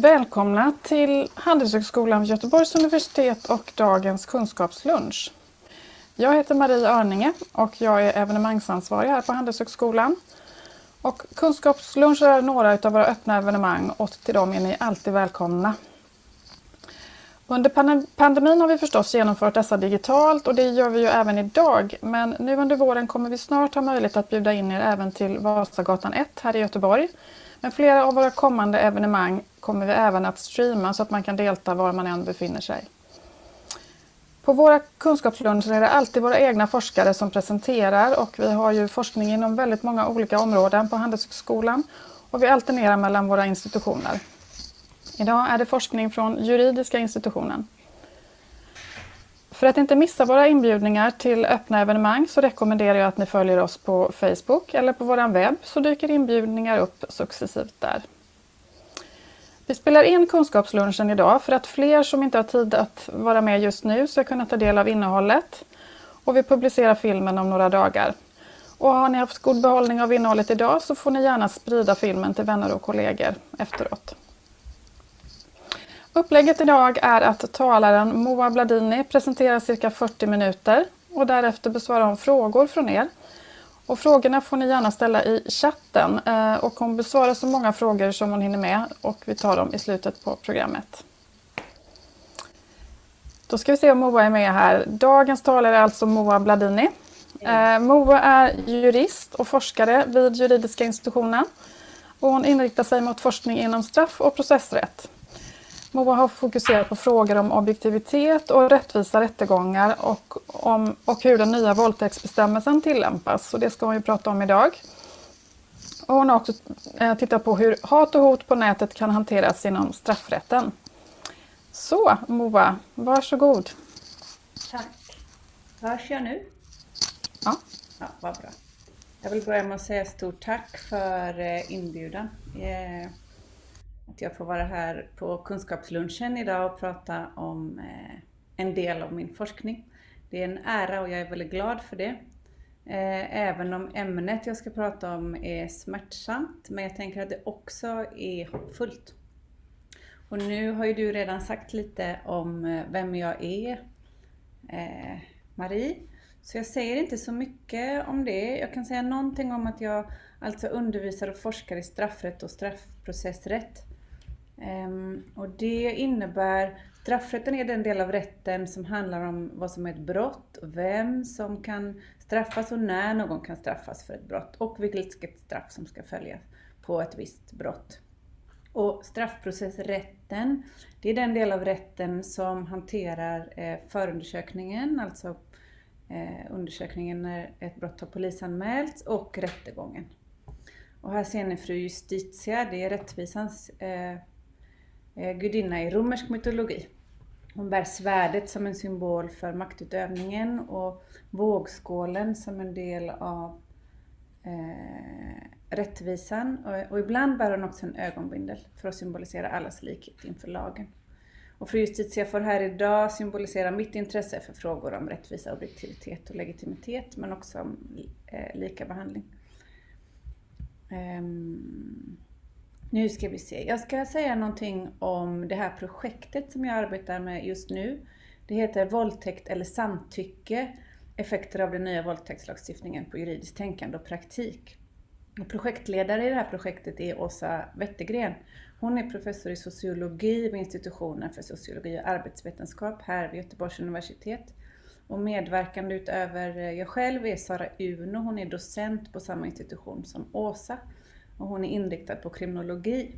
Välkomna till Handelshögskolan vid Göteborgs universitet och dagens kunskapslunch. Jag heter Marie Arninge och jag är evenemangsansvarig här på Handelshögskolan. Och kunskapslunch är några av våra öppna evenemang och till dem är ni alltid välkomna. Under pandemin har vi förstås genomfört dessa digitalt och det gör vi ju även idag. Men nu under våren kommer vi snart ha möjlighet att bjuda in er även till Vasagatan 1 här i Göteborg. Men flera av våra kommande evenemang kommer vi även att streama så att man kan delta var man än befinner sig. På våra kunskapsluncher är det alltid våra egna forskare som presenterar och vi har ju forskning inom väldigt många olika områden på Handelshögskolan och vi alternerar mellan våra institutioner. Idag är det forskning från juridiska institutionen. För att inte missa våra inbjudningar till öppna evenemang så rekommenderar jag att ni följer oss på Facebook eller på vår webb så dyker inbjudningar upp successivt där. Vi spelar in kunskapslunchen idag för att fler som inte har tid att vara med just nu ska kunna ta del av innehållet och vi publicerar filmen om några dagar. Och har ni haft god behållning av innehållet idag så får ni gärna sprida filmen till vänner och kollegor efteråt. Upplägget idag är att talaren Moa Bladini presenterar cirka 40 minuter och därefter besvarar hon frågor från er. Och frågorna får ni gärna ställa i chatten och hon besvarar så många frågor som hon hinner med och vi tar dem i slutet på programmet. Då ska vi se om Moa är med här. Dagens talare är alltså Moa Bladini. Moa är jurist och forskare vid juridiska institutionen och hon inriktar sig mot forskning inom straff- och processrätt. Moa har fokuserat på frågor om objektivitet och rättvisa rättegångar och hur den nya våldtäktsbestämmelsen tillämpas. Och det ska hon ju prata om idag. Och hon har också tittat på hur hat och hot på nätet kan hanteras inom straffrätten. Så Moa, varsågod. Tack. Hörs jag nu? Ja. Ja, vad bra. Jag vill börja med att säga stort tack för inbjudan. Att jag får vara här på kunskapslunchen idag och prata om en del av min forskning. Det är en ära och jag är väldigt glad för det. Även om ämnet jag ska prata om är smärtsamt, men jag tänker att det också är hoppfullt. Och nu har ju du redan sagt lite om vem jag är, Marie. Så jag säger inte så mycket om det. Jag kan säga någonting om att jag alltså undervisar och forskar i straffrätt och straffprocessrätt. Och det innebär, straffrätten är den del av rätten som handlar om vad som är ett brott, vem som kan straffas och när någon kan straffas för ett brott och vilket straff som ska följa på ett visst brott. Och straffprocessrätten, det är den del av rätten som hanterar förundersökningen, alltså undersökningen när ett brott har polisanmälts och rättegången. Och här ser ni fru Justitia, det är rättvisans gudinna i romersk mytologi. Hon bär svärdet som en symbol för maktutövningen och vågskålen som en del av rättvisan. Och ibland bär hon också en ögonbindel för att symbolisera allas likhet inför lagen. Och fru Justitia får här idag symbolisera mitt intresse för frågor om rättvisa, objektivitet och legitimitet, men också om lika behandling. Nu ska vi se. Jag ska säga någonting om det här projektet som jag arbetar med just nu. Det heter Våldtäkt eller samtycke, effekter av den nya våldtäktslagstiftningen på juridiskt tänkande och praktik. Och projektledare i det här projektet är Åsa Wettergren. Hon är professor i sociologi vid institutionen för sociologi och arbetsvetenskap här vid Göteborgs universitet. Och medverkande utöver jag själv är Sara Uno, hon är docent på samma institution som Åsa. Och hon är inriktad på kriminologi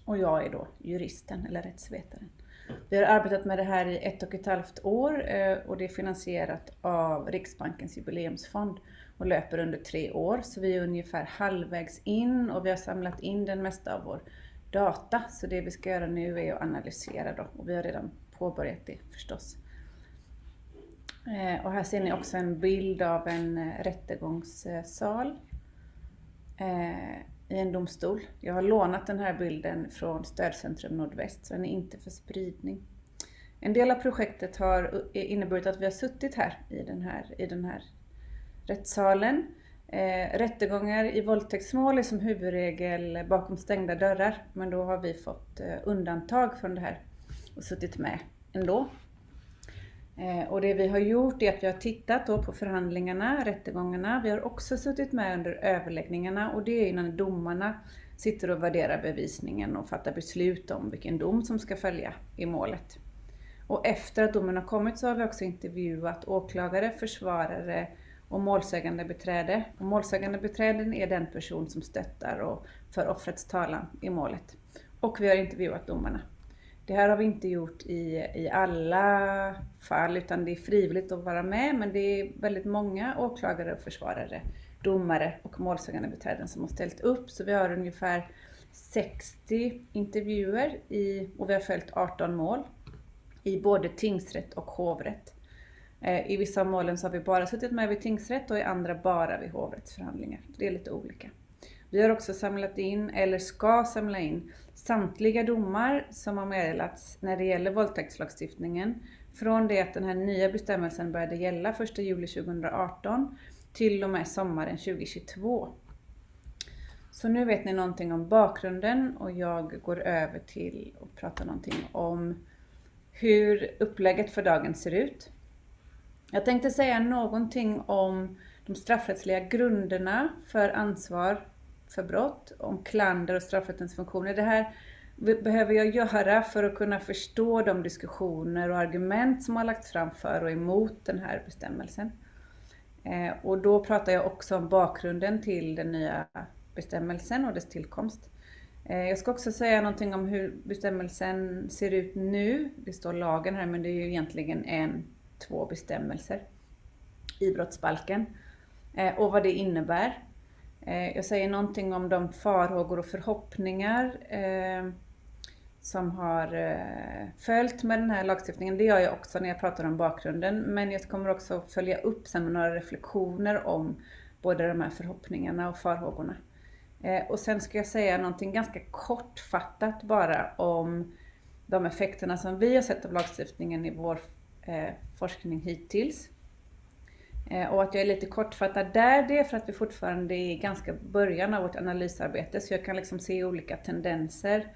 och jag är då juristen eller rättsvetaren. Vi har arbetat med det här i 1,5 år och det är finansierat av Riksbankens jubileumsfond och löper under 3 år. Så vi är ungefär halvvägs in och vi har samlat in den mesta av vår data. Så det vi ska göra nu är att analysera då och vi har redan påbörjat det förstås. Och här ser ni också en bild av en rättegångssal i en domstol. Jag har lånat den här bilden från Stödcentrum Nordväst så den är inte för spridning. En del av projektet har inneburit att vi har suttit här i den här rättssalen Rättegångar i våldtäktsmål är som huvudregel bakom stängda dörrar, men då har vi fått undantag från det här och suttit med ändå. Och det vi har gjort är att vi har tittat då på förhandlingarna, rättegångarna. Vi har också suttit med under överläggningarna, och det är innan domarna sitter och värderar bevisningen och fattar beslut om vilken dom som ska följa i målet. Och efter att domen har kommit så har vi också intervjuat åklagare, försvarare och målsägandebiträde. Och målsägandebiträden är den person som stöttar och för offrets talan i målet. Och vi har intervjuat domarna. Det här har vi inte gjort i alla fall, utan det är frivilligt att vara med, men det är väldigt många åklagare och försvarare, domare och målsägandebiträden som har ställt upp. Så vi har ungefär 60 intervjuer och vi har följt 18 mål i både tingsrätt och hovrätt. I vissa av målen så har vi bara suttit med vid tingsrätt och i andra bara vid hovrättsförhandlingar. Det är lite olika. Vi har också samlat in, eller ska samla in, samtliga domar som har meddelats när det gäller våldtäktslagstiftningen från det att den här nya bestämmelsen började gälla 1 juli 2018 till och med sommaren 2022. Så nu vet ni någonting om bakgrunden, och jag går över till att prata någonting om hur upplägget för dagen ser ut. Jag tänkte säga någonting om de straffrättsliga grunderna för ansvar för brott, om klander och straffrättens funktioner. Det här behöver jag göra för att kunna förstå de diskussioner och argument som har lagts fram för och emot den här bestämmelsen. Och då pratar jag också om bakgrunden till den nya bestämmelsen och dess tillkomst. Jag ska också säga någonting om hur bestämmelsen ser ut nu. Det står lagen här, men det är ju egentligen 2 bestämmelser i brottsbalken. Och vad det innebär. Jag säger någonting om de farhågor och förhoppningar som har följt med den här lagstiftningen. Det gör jag också när jag pratar om bakgrunden. Men jag kommer också följa upp sen med några reflektioner om både de här förhoppningarna och farhågorna. Och sen ska jag säga någonting ganska kortfattat bara om de effekterna som vi har sett av lagstiftningen i vår forskning hittills. Och att jag är lite kortfattad där, det är för att vi fortfarande är i ganska början av vårt analysarbete, så jag kan liksom se olika tendenser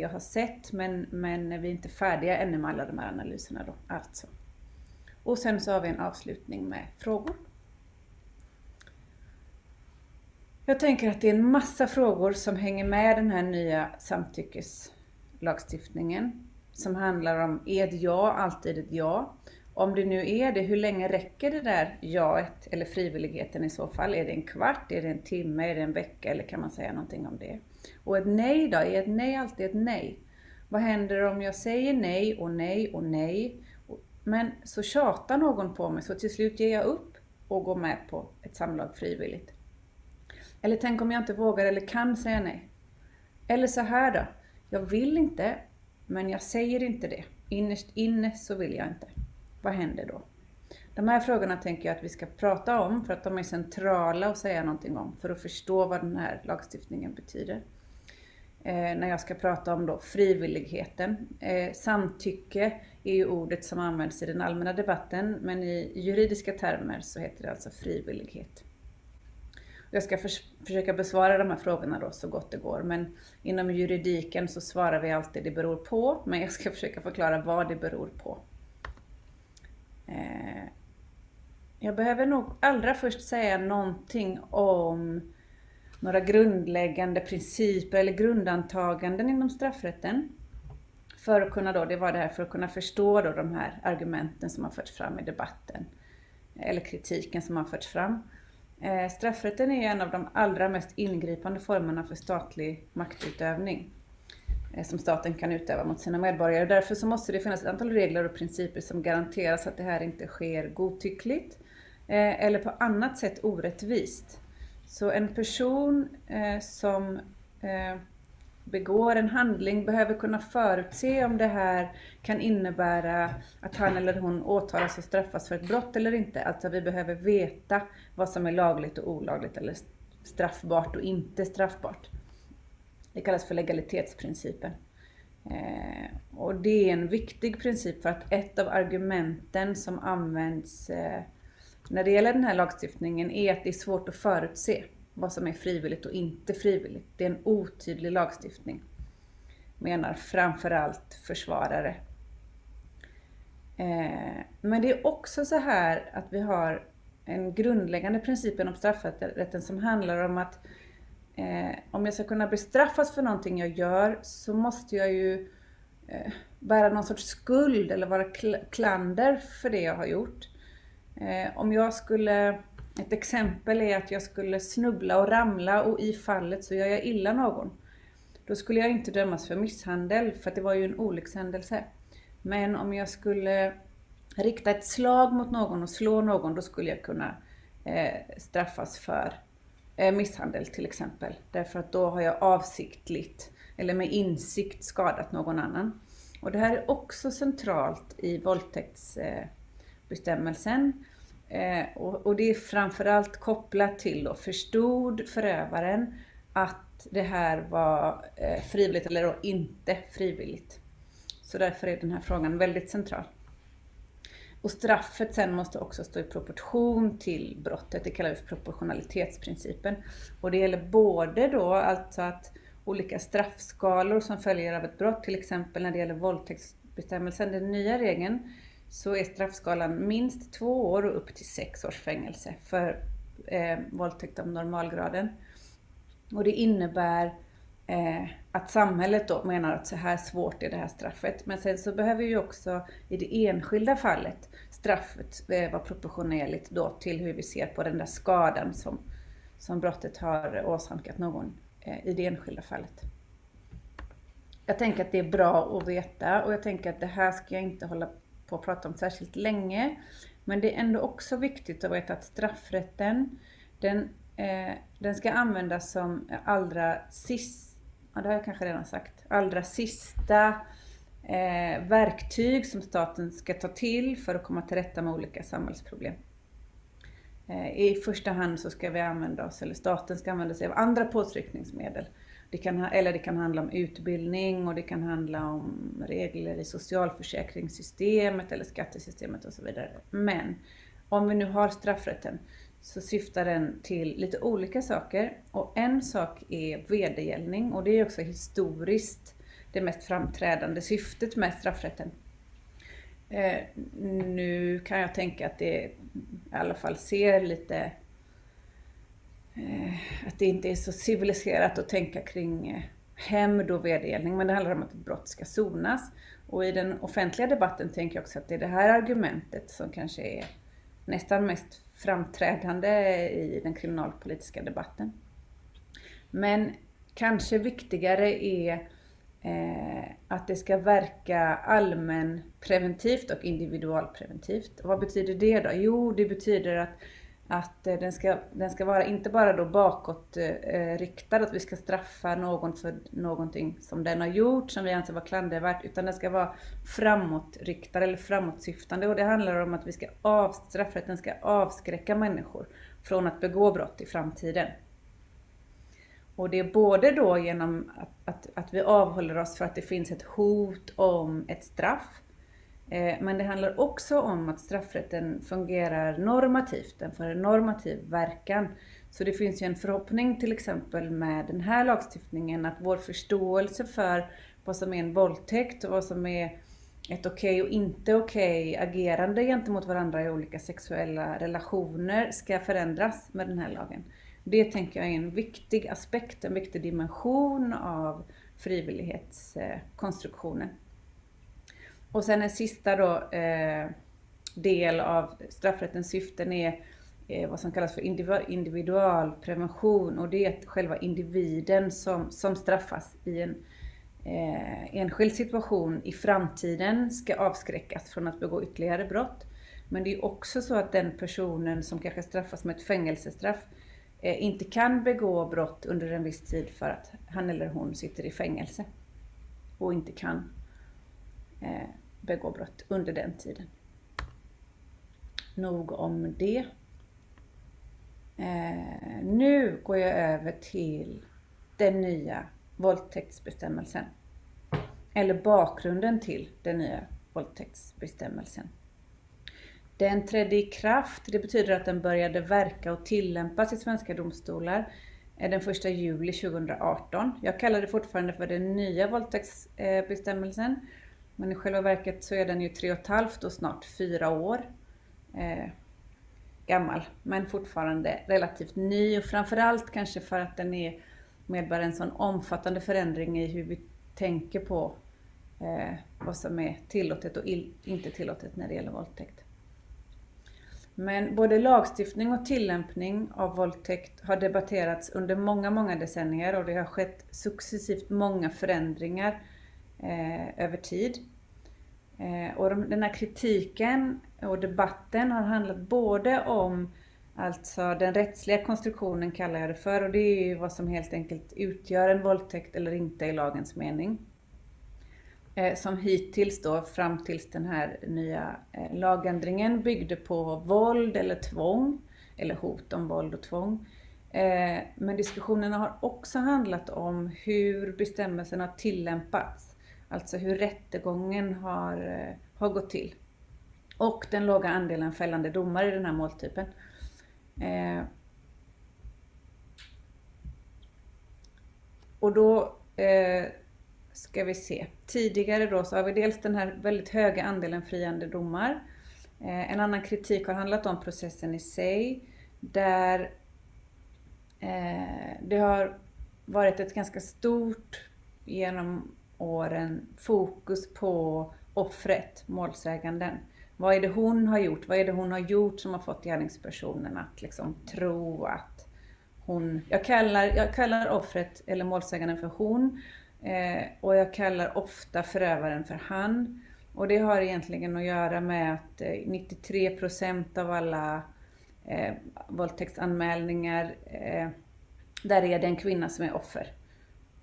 jag har sett, men vi är inte färdiga ännu med alla de här analyserna då, alltså. Och sen så har vi en avslutning med frågor. Jag tänker att det är en massa frågor som hänger med den här nya samtyckeslagstiftningen, som handlar om, är ett ja alltid ett ja? Om det nu är det, hur länge räcker det där jaet eller frivilligheten i så fall? Är det en kvart, är det en timme, är det en vecka, eller kan man säga någonting om det? Och ett nej då, är ett nej alltid ett nej? Vad händer om jag säger nej och nej och nej, men så tjatar någon på mig, så till slut ger jag upp och går med på ett samlag frivilligt? Eller tänk om jag inte vågar eller kan säga nej? Eller så här då, jag vill inte, men jag säger inte det. Innerst inne så vill jag inte. Vad händer då? De här frågorna tänker jag att vi ska prata om, för att de är centrala att säga någonting om, för att förstå vad den här lagstiftningen betyder. När jag ska prata om då frivilligheten. Samtycke är ju ordet som används i den allmänna debatten, men i juridiska termer så heter det alltså frivillighet. Jag ska försöka besvara de här frågorna då så gott det går, men inom juridiken så svarar vi alltid det beror på, men jag ska försöka förklara vad det beror på. Jag behöver nog allra först säga någonting om några grundläggande principer eller grundantaganden inom straffrätten. För att kunna då, det var det här, för att kunna förstå då de här argumenten som har förts fram i debatten. Eller kritiken som har förts fram. Straffrätten är en av de allra mest ingripande formerna för statlig maktutövning som staten kan utöva mot sina medborgare. Därför så måste det finnas ett antal regler och principer som garanterar så att det här inte sker godtyckligt eller på annat sätt orättvist. Så en person som begår en handling behöver kunna förutse om det här kan innebära att han eller hon åtalas och straffas för ett brott eller inte. Alltså vi behöver veta vad som är lagligt och olagligt eller straffbart och inte straffbart. Det kallas för legalitetsprincipen. Och det är en viktig princip för att ett av argumenten som används när det gäller den här lagstiftningen är att det är svårt att förutse vad som är frivilligt och inte frivilligt. Det är en otydlig lagstiftning, menar framförallt försvarare. Men det är också så här att vi har en grundläggande princip inom straffrätten som handlar om att om jag ska kunna bestraffas för någonting jag gör så måste jag ju bära någon sorts skuld eller vara klander för det jag har gjort. Om jag skulle, ett exempel är att jag skulle snubbla och ramla och i fallet så gör jag illa någon. Då skulle jag inte dömas för misshandel för att det var ju en olyckshändelse. Men om jag skulle rikta ett slag mot någon och slå någon, då skulle jag kunna straffas för misshandel till exempel. Därför att då har jag avsiktligt eller med insikt skadat någon annan. Och det här är också centralt i våldtäktsbestämmelsen. Och det är framförallt kopplat till då, förstod förövaren att det här var frivilligt eller då inte frivilligt. Så därför är den här frågan väldigt central. Och straffet sen måste också stå i proportion till brottet. Det kallar vi för proportionalitetsprincipen. Och det gäller både då alltså att olika straffskalor som följer av ett brott, till exempel när det gäller våldtäktsbestämmelsen, den nya regeln, så är straffskalan minst 2 år och upp till 6 års fängelse för våldtäkt av normalgraden. Och det innebär att samhället då menar att så här svårt är det här straffet. Men sen så behöver ju också i det enskilda fallet straffet vara proportionerligt då till hur vi ser på den där skadan som brottet har åsamkat någon i det enskilda fallet. Jag tänker att det är bra att veta och jag tänker att det här ska jag inte hålla på att prata om särskilt länge. Men det är ändå också viktigt att veta att straffrätten den ska användas som allra sista, ja, det har jag kanske redan sagt, allra sista verktyg som staten ska ta till för att komma till rätta med olika samhällsproblem. I första hand så ska vi använda oss, eller staten ska använda sig av andra påtryckningsmedel. Det kan handla om utbildning och det kan handla om regler i socialförsäkringssystemet eller skattesystemet och så vidare. Men om vi nu har straffrätten så syftar den till lite olika saker. Och en sak är vedergällning och det är också historiskt det mest framträdande syftet med straffrätten. Nu kan jag tänka att det i alla fall ser lite att det inte är så civiliserat att tänka kring hämnd och vedergällning, men det handlar om att ett brott ska sonas. Och i den offentliga debatten tänker jag också att det är det här argumentet som kanske är nästan mest framträdande i den kriminalpolitiska debatten. Men kanske viktigare är att det ska verka allmänpreventivt och individualpreventivt. Och vad betyder det då? Jo, det betyder att den ska vara inte bara då bakåtriktad, att vi ska straffa någon för någonting som den har gjort som vi anser var klandervärt, utan den ska vara framåtriktad eller framåtsyftande. Och det handlar om att straffrätten ska avskräcka människor från att begå brott i framtiden. Och det är både då genom att vi avhåller oss för att det finns ett hot om ett straff. Men det handlar också om att straffrätten fungerar normativt, den får en normativ verkan. Så det finns ju en förhoppning till exempel med den här lagstiftningen att vår förståelse för vad som är en våldtäkt och vad som är ett okej och inte okej agerande gentemot varandra i olika sexuella relationer ska förändras med den här lagen. Det tänker jag är en viktig aspekt, en viktig dimension av frivillighetskonstruktionen. Och sen en sista då, del av straffrättens syften är vad som kallas för individualprevention. Och det är att själva individen som straffas i en enskild situation i framtiden ska avskräckas från att begå ytterligare brott. Men det är också så att den personen som kanske straffas med ett fängelsestraff inte kan begå brott under en viss tid för att han eller hon sitter i fängelse och inte kan begå brott under den tiden. Nog om det. Nu går jag över till den nya våldtäktsbestämmelsen. Eller bakgrunden till den nya våldtäktsbestämmelsen. Den trädde i kraft, det betyder att den började verka och tillämpas i svenska domstolar den 1 juli 2018. Jag kallar det fortfarande för den nya våldtäktsbestämmelsen. Men i själva verket så är den ju 3,5 och snart 4 år gammal. Men fortfarande relativt ny, och framförallt kanske för att den medbär en sån omfattande förändring i hur vi tänker på vad som är tillåtet och inte tillåtet när det gäller våldtäkt. Men både lagstiftning och tillämpning av våldtäkt har debatterats under många decennier, och det har skett successivt många förändringar över tid. Och den här kritiken och debatten har handlat både om alltså den rättsliga konstruktionen, kallar jag det för, och det är ju vad som helt enkelt utgör en våldtäkt eller inte i lagens mening. Som hittills då, fram tills den här nya lagändringen, byggde på våld eller tvång, eller hot om våld och tvång. Men diskussionerna har också handlat om hur bestämmelserna har tillämpats. Alltså hur rättegången har gått till. Och den låga andelen fällande domar i den här måltypen. Och då ska vi se. Tidigare då så har vi dels den här väldigt höga andelen friande domar. En annan kritik har handlat om processen i sig. Där det har varit ett ganska stort genom åren fokus på offret, målsäganden. Vad är det hon har gjort? Vad är det hon har gjort som har fått gärningspersonen att liksom tro att hon... Jag kallar offret eller målsäganden för hon. Och jag kallar ofta förövaren för han. Och det har egentligen att göra med att 93% av alla våldtäktsanmälningar, där är det en kvinna som är offer.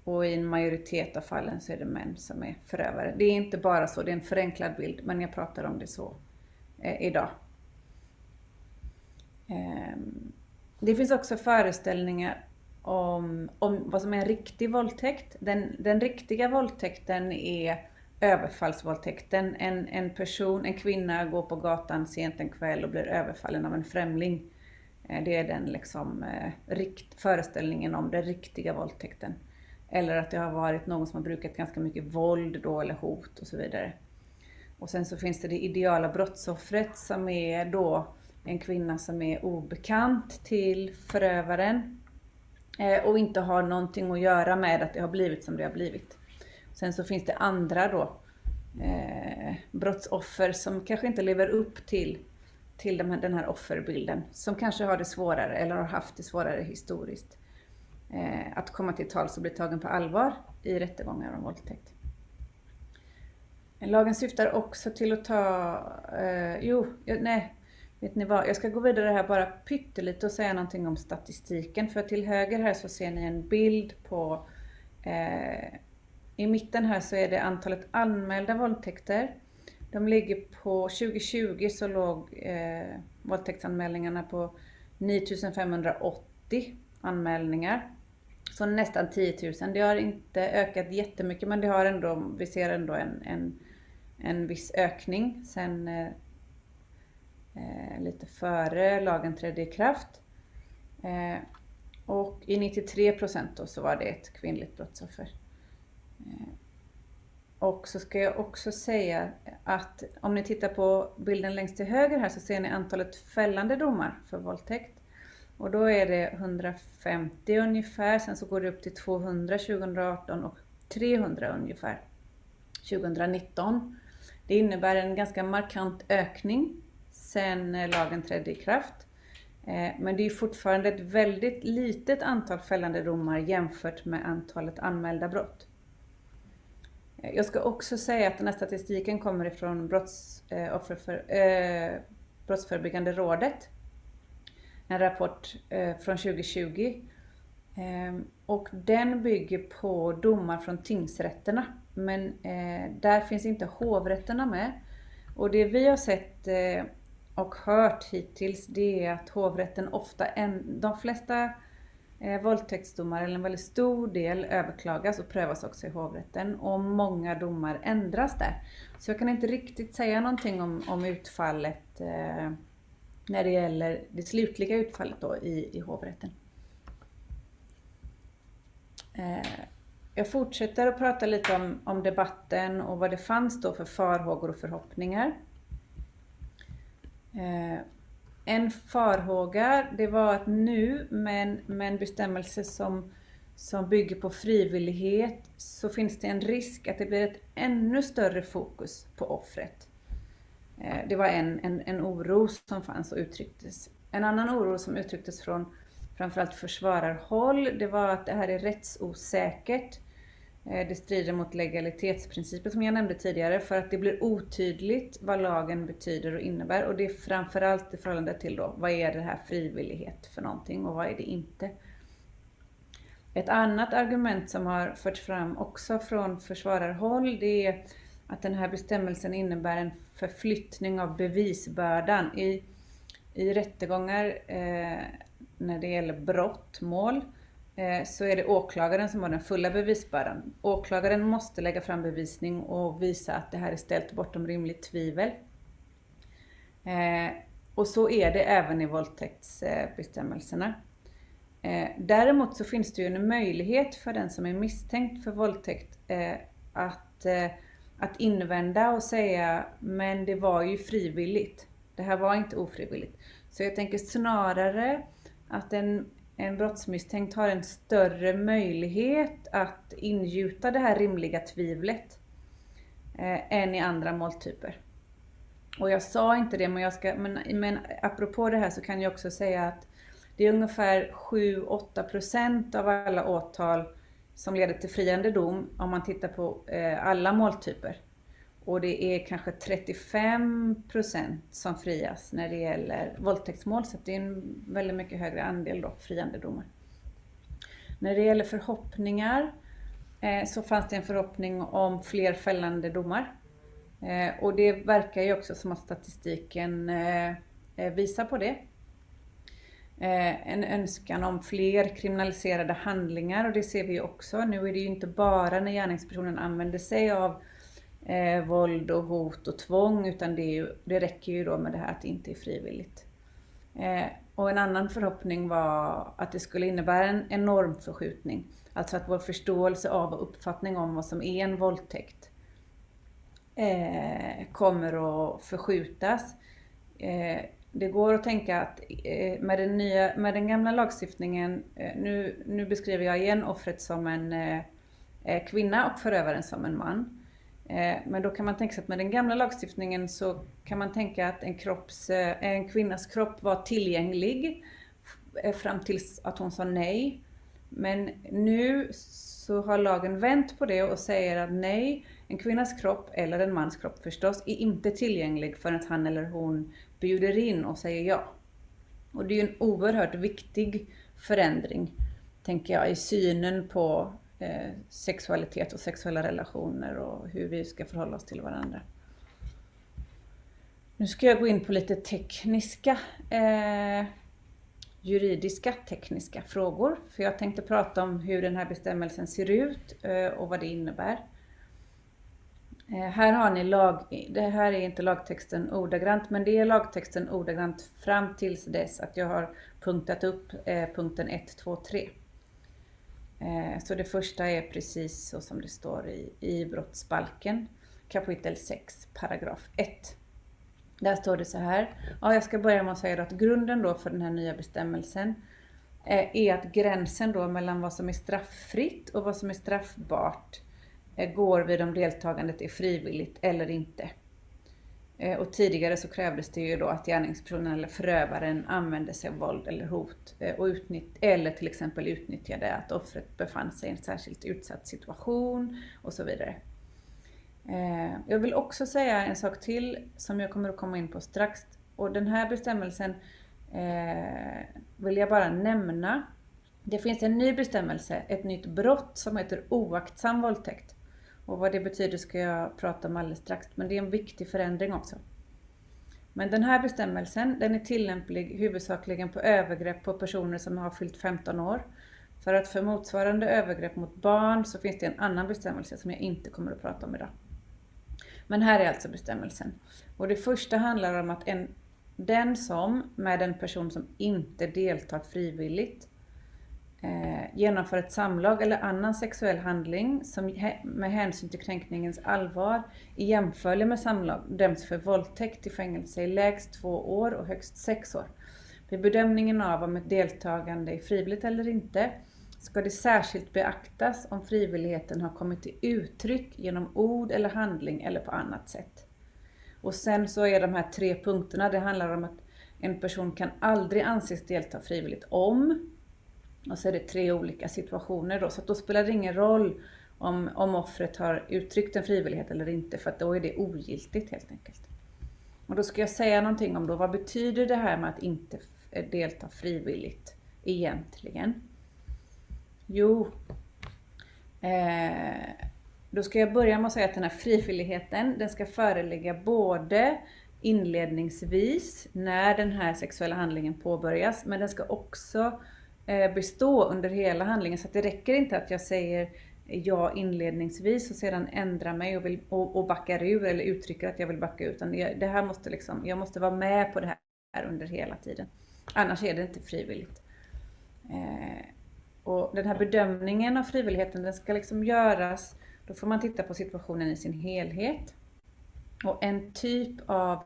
Och i en majoritet av fallen så är det män som är förövare. Det är inte bara så, det är en förenklad bild, men jag pratar om det så idag. Det finns också föreställningar om vad som är en riktig våldtäkt. Den riktiga våldtäkten är överfallsvåldtäkten. En kvinna går på gatan sent en kväll och blir överfallen av en främling. Det är den liksom föreställningen om den riktiga våldtäkten. Eller att det har varit någon som har brukat ganska mycket våld då, eller hot och så vidare. Och sen så finns det ideala brottsoffret, som är då en kvinna som är obekant till förövaren. Och inte har någonting att göra med att det har blivit som det har blivit. Sen så finns det andra då brottsoffer som kanske inte lever upp till den här offerbilden. Som kanske har det svårare eller har haft det svårare historiskt. Att komma till tals och bli tagen på allvar i rättegångar om våldtäkt. Lagen syftar också till att vet ni vad? Jag ska gå vidare här bara pyttelite och säga någonting om statistiken. För till höger här så ser ni en bild på... I mitten här så är det antalet anmälda våldtäkter. De ligger på 2020 så låg våldtäktsanmälningarna på 9580 anmälningar. Så nästan 10 000. Det har inte ökat jättemycket, men vi ser ändå en viss ökning sen lite före lagen trädde i kraft. Och i 93% då så var det ett kvinnligt brottsoffer. Och så ska jag också säga att om ni tittar på bilden längst till höger här så ser ni antalet fällande domar för våldtäkt. Och då är det 150 ungefär, sen så går det upp till 200 2018 och 300 ungefär 2019. Det innebär en ganska markant ökning sen lagen trädde i kraft. Men det är fortfarande ett väldigt litet antal fällande domar jämfört med antalet anmälda brott. Jag ska också säga att den här statistiken kommer ifrån Brottsförebyggande rådet. En rapport från 2020. Och den bygger på domar från tingsrätterna. Men där finns inte hovrätterna med. Och det vi har sett och hört hittills, det är att hovrätten ofta, de flesta våldtäktsdomar eller en väldigt stor del överklagas och prövas också i hovrätten. Och många domar ändras där. Så jag kan inte riktigt säga någonting om utfallet när det gäller det slutliga utfallet då i hovrätten. Jag fortsätter att prata lite om debatten och vad det fanns då för farhågor och förhoppningar. En farhåga, det var att nu med en bestämmelse som bygger på frivillighet, så finns det en risk att det blir ett ännu större fokus på offret. Det var en oro som fanns och uttrycktes. En annan oro som uttrycktes från framförallt försvararhåll, det var att det här är rättsosäkert. Det strider mot legalitetsprincipen som jag nämnde tidigare, för att det blir otydligt vad lagen betyder och innebär. Och det är framförallt i förhållande till då, vad är det här frivillighet för någonting och vad är det inte? Ett annat argument som har förts fram också från försvararhåll, det är att den här bestämmelsen innebär en förflyttning av bevisbördan. I rättegångar när det gäller brottmål så är det åklagaren som har den fulla bevisbördan. Åklagaren måste lägga fram bevisning och visa att det här är ställt bortom rimligt tvivel. Och så är det även i våldtäktsbestämmelserna. Däremot så finns det ju en möjlighet för den som är misstänkt för våldtäkt att invända och säga, men det var ju frivilligt. Det här var inte ofrivilligt. Så jag tänker snarare att en brottsmisstänkt har en större möjlighet att ingjuta det här rimliga tvivlet än i andra måltyper. Och jag sa inte det, men apropå det här så kan jag också säga att det är ungefär 7-8% av alla åtal som leder till friande dom om man tittar på alla måltyper. Och det är kanske 35% som frias när det gäller våldtäktsmål, så det är en väldigt mycket högre andel då friande domar. När det gäller förhoppningar så fanns det en förhoppning om fler fällande domar. Och det verkar ju också som att statistiken visar på det. En önskan om fler kriminaliserade handlingar, och det ser vi också. Nu är det ju inte bara när gärningspersonen använder sig av våld och hot och tvång, utan det räcker ju då med det här att det inte är frivilligt. Och en annan förhoppning var att det skulle innebära en enorm förskjutning. Alltså att vår förståelse av och uppfattning om vad som är en våldtäkt kommer att förskjutas. Det går att tänka att med den gamla lagstiftningen, nu beskriver jag igen offret som en kvinna och förövaren som en man. Men då kan man tänka sig att med den gamla lagstiftningen så kan man tänka att en kvinnas kropp var tillgänglig fram tills att hon sa nej. Men nu så har lagen vänt på det och säger att nej, en kvinnas kropp eller en mans kropp förstås är inte tillgänglig förrän han eller hon bjuder in och säger ja. Och det är ju en oerhört viktig förändring, tänker jag, i synen på sexualitet och sexuella relationer och hur vi ska förhålla oss till varandra. Nu ska jag gå in på lite juridiska tekniska frågor. För jag tänkte prata om hur den här bestämmelsen ser ut och vad det innebär. Här har ni det här är inte lagtexten ordagrant, men det är lagtexten ordagrant fram tills dess att jag har punktat upp punkten 1, 2, 3. Så det första är precis så som det står i brottsbalken, kapitel 6, paragraf 1. Där står det så här. Ja, jag ska börja med att säga att grunden då för den här nya bestämmelsen är att gränsen då mellan vad som är strafffritt och vad som är straffbart går vid om deltagandet är frivilligt eller inte. Och tidigare så krävdes det ju då att gärningspersonen eller förövaren använde sig av våld eller hot eller till exempel utnyttjade att offret befann sig i en särskilt utsatt situation och så vidare. Jag vill också säga en sak till som jag kommer att komma in på strax. Och den här bestämmelsen vill jag bara nämna. Det finns en ny bestämmelse, ett nytt brott som heter oaktsam våldtäkt. Och vad det betyder ska jag prata om alldeles strax, men det är en viktig förändring också. Men den här bestämmelsen, den är tillämplig huvudsakligen på övergrepp på personer som har fyllt 15 år. För att för motsvarande övergrepp mot barn så finns det en annan bestämmelse som jag inte kommer att prata om idag. Men här är alltså bestämmelsen. Och det första handlar om att den som med en person som inte deltar frivilligt genomför ett samlag eller annan sexuell handling som med hänsyn till kränkningens allvar i jämförelse med samlag döms för våldtäkt till fängelse i lägst 2 år och högst 6 år. Vid bedömningen av om ett deltagande är frivilligt eller inte ska det särskilt beaktas om frivilligheten har kommit till uttryck genom ord eller handling eller på annat sätt. Och sen så är de här 3 punkterna, det handlar om att en person kan aldrig anses delta frivilligt om, och så är det 3 olika situationer då, så att då spelar det ingen roll om offret har uttryckt en frivillighet eller inte, för att då är det ogiltigt helt enkelt. Och då ska jag säga någonting om då, vad betyder det här med att inte delta frivilligt egentligen? Jo, då ska jag börja med att säga att den här frivilligheten, den ska föreligga både inledningsvis när den här sexuella handlingen påbörjas, men den ska också bestå under hela handlingen, så att det räcker inte att jag säger ja inledningsvis och sedan ändrar mig och backar ur eller uttrycker att jag vill backa ut, utan det här måste liksom, jag måste vara med på det här under hela tiden, annars är det inte frivilligt. Och den här bedömningen av frivilligheten, den ska liksom göras, då får man titta på situationen i sin helhet. Och en typ av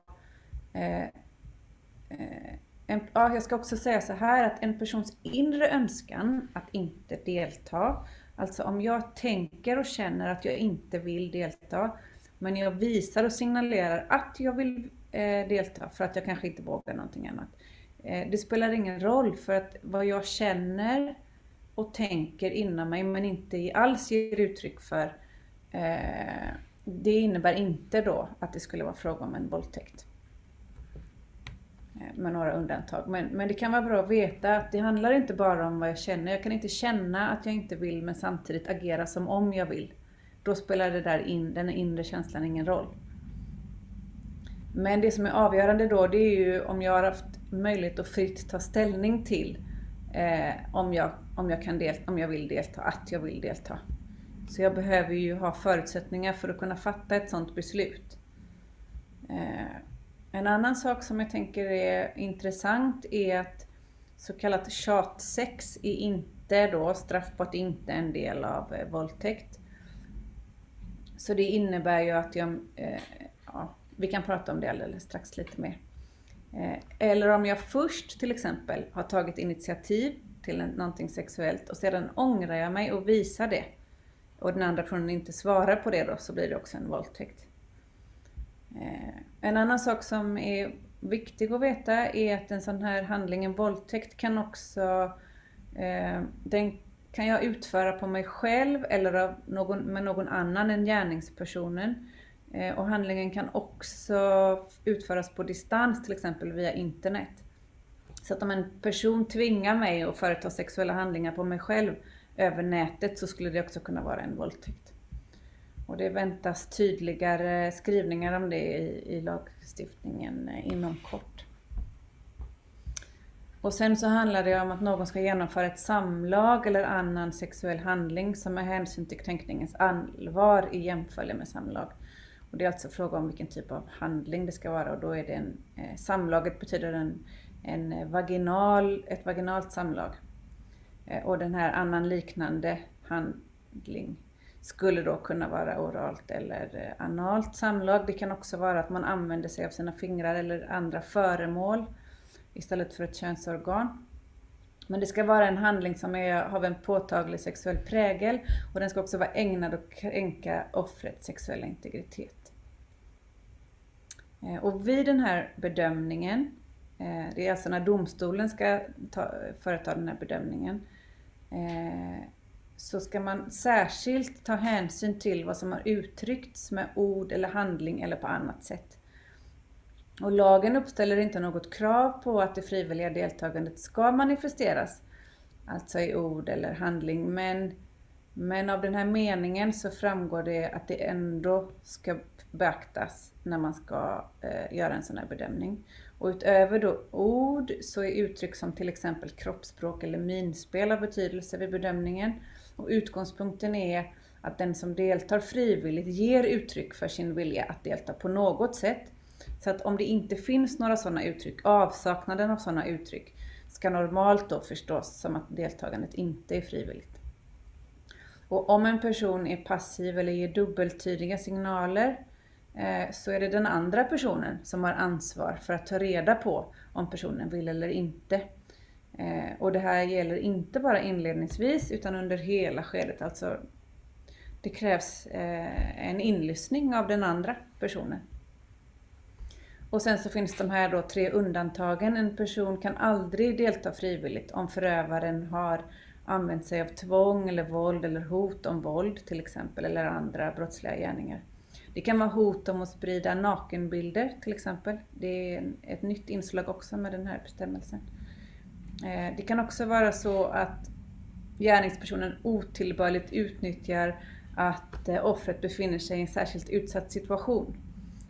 jag ska också säga så här, att en persons inre önskan att inte delta, alltså om jag tänker och känner att jag inte vill delta, men jag visar och signalerar att jag vill delta för att jag kanske inte vågar någonting annat. Det spelar ingen roll, för att vad jag känner och tänker inom mig men inte alls ger uttryck för, det innebär inte då att det skulle vara fråga om en våldtäkt. Med några undantag. Men det kan vara bra att veta att det handlar inte bara om vad jag känner. Jag kan inte känna att jag inte vill men samtidigt agera som om jag vill. Då spelar den inre känslan ingen roll. Men det som är avgörande då, det är ju om jag har haft möjlighet att fritt ta ställning till om jag vill delta, att jag vill delta. Så jag behöver ju ha förutsättningar för att kunna fatta ett sådant beslut. En annan sak som jag tänker är intressant är att så kallat tjatsex är inte då straffbart, inte en del av våldtäkt. Så det innebär ju att vi kan prata om det alldeles strax lite mer. Eller om jag först till exempel har tagit initiativ till någonting sexuellt och sedan ångrar jag mig och visar det, och den andra personen inte svarar på det, då så blir det också en våldtäkt. En annan sak som är viktig att veta är att en sån här handling, en våldtäkt, kan också den kan jag utföra på mig själv eller med någon annan än gärningspersonen. Och handlingen kan också utföras på distans, till exempel via internet. Så att om en person tvingar mig att företa sexuella handlingar på mig själv över nätet, så skulle det också kunna vara en våldtäkt. Och det väntas tydligare skrivningar om det i lagstiftningen inom kort. Och sen så handlar det om att någon ska genomföra ett samlag eller annan sexuell handling som med hänsyn till kränkningens allvar i jämförelse med samlag. Och det är alltså fråga om vilken typ av handling det ska vara, och då är det samlaget betyder ett vaginalt samlag. Och den här annan liknande handling skulle då kunna vara oralt eller analt samlag. Det kan också vara att man använder sig av sina fingrar eller andra föremål istället för ett könsorgan. Men det ska vara en handling som har en påtaglig sexuell prägel, och den ska också vara ägnad att kränka offrets sexuella integritet. Och vid den här bedömningen, det är alltså när domstolen ska företa den här bedömningen, så ska man särskilt ta hänsyn till vad som har uttryckts med ord eller handling eller på annat sätt. Och lagen uppställer inte något krav på att det frivilliga deltagandet ska manifesteras, alltså i ord eller handling, men av den här meningen så framgår det att det ändå ska beaktas när man ska göra en sån här bedömning. Och utöver då ord så är uttryck som till exempel kroppsspråk eller minspel av betydelse vid bedömningen. Och utgångspunkten är att den som deltar frivilligt ger uttryck för sin vilja att delta på något sätt. Så att om det inte finns några sådana uttryck, avsaknaden av sådana uttryck ska normalt då förstås som att deltagandet inte är frivilligt. Och om en person är passiv eller ger dubbeltydiga signaler så är det den andra personen som har ansvar för att ta reda på om personen vill eller inte. Och det här gäller inte bara inledningsvis utan under hela skedet. Alltså det krävs en inlyssning av den andra personen. Och sen så finns de här då 3 undantagen. En person kan aldrig delta frivilligt om förövaren har använt sig av tvång eller våld eller hot om våld till exempel eller andra brottsliga gärningar. Det kan vara hot om att sprida nakenbilder till exempel. Det är ett nytt inslag också med den här bestämmelsen. Det kan också vara så att gärningspersonen otillbörligt utnyttjar att offret befinner sig i en särskilt utsatt situation.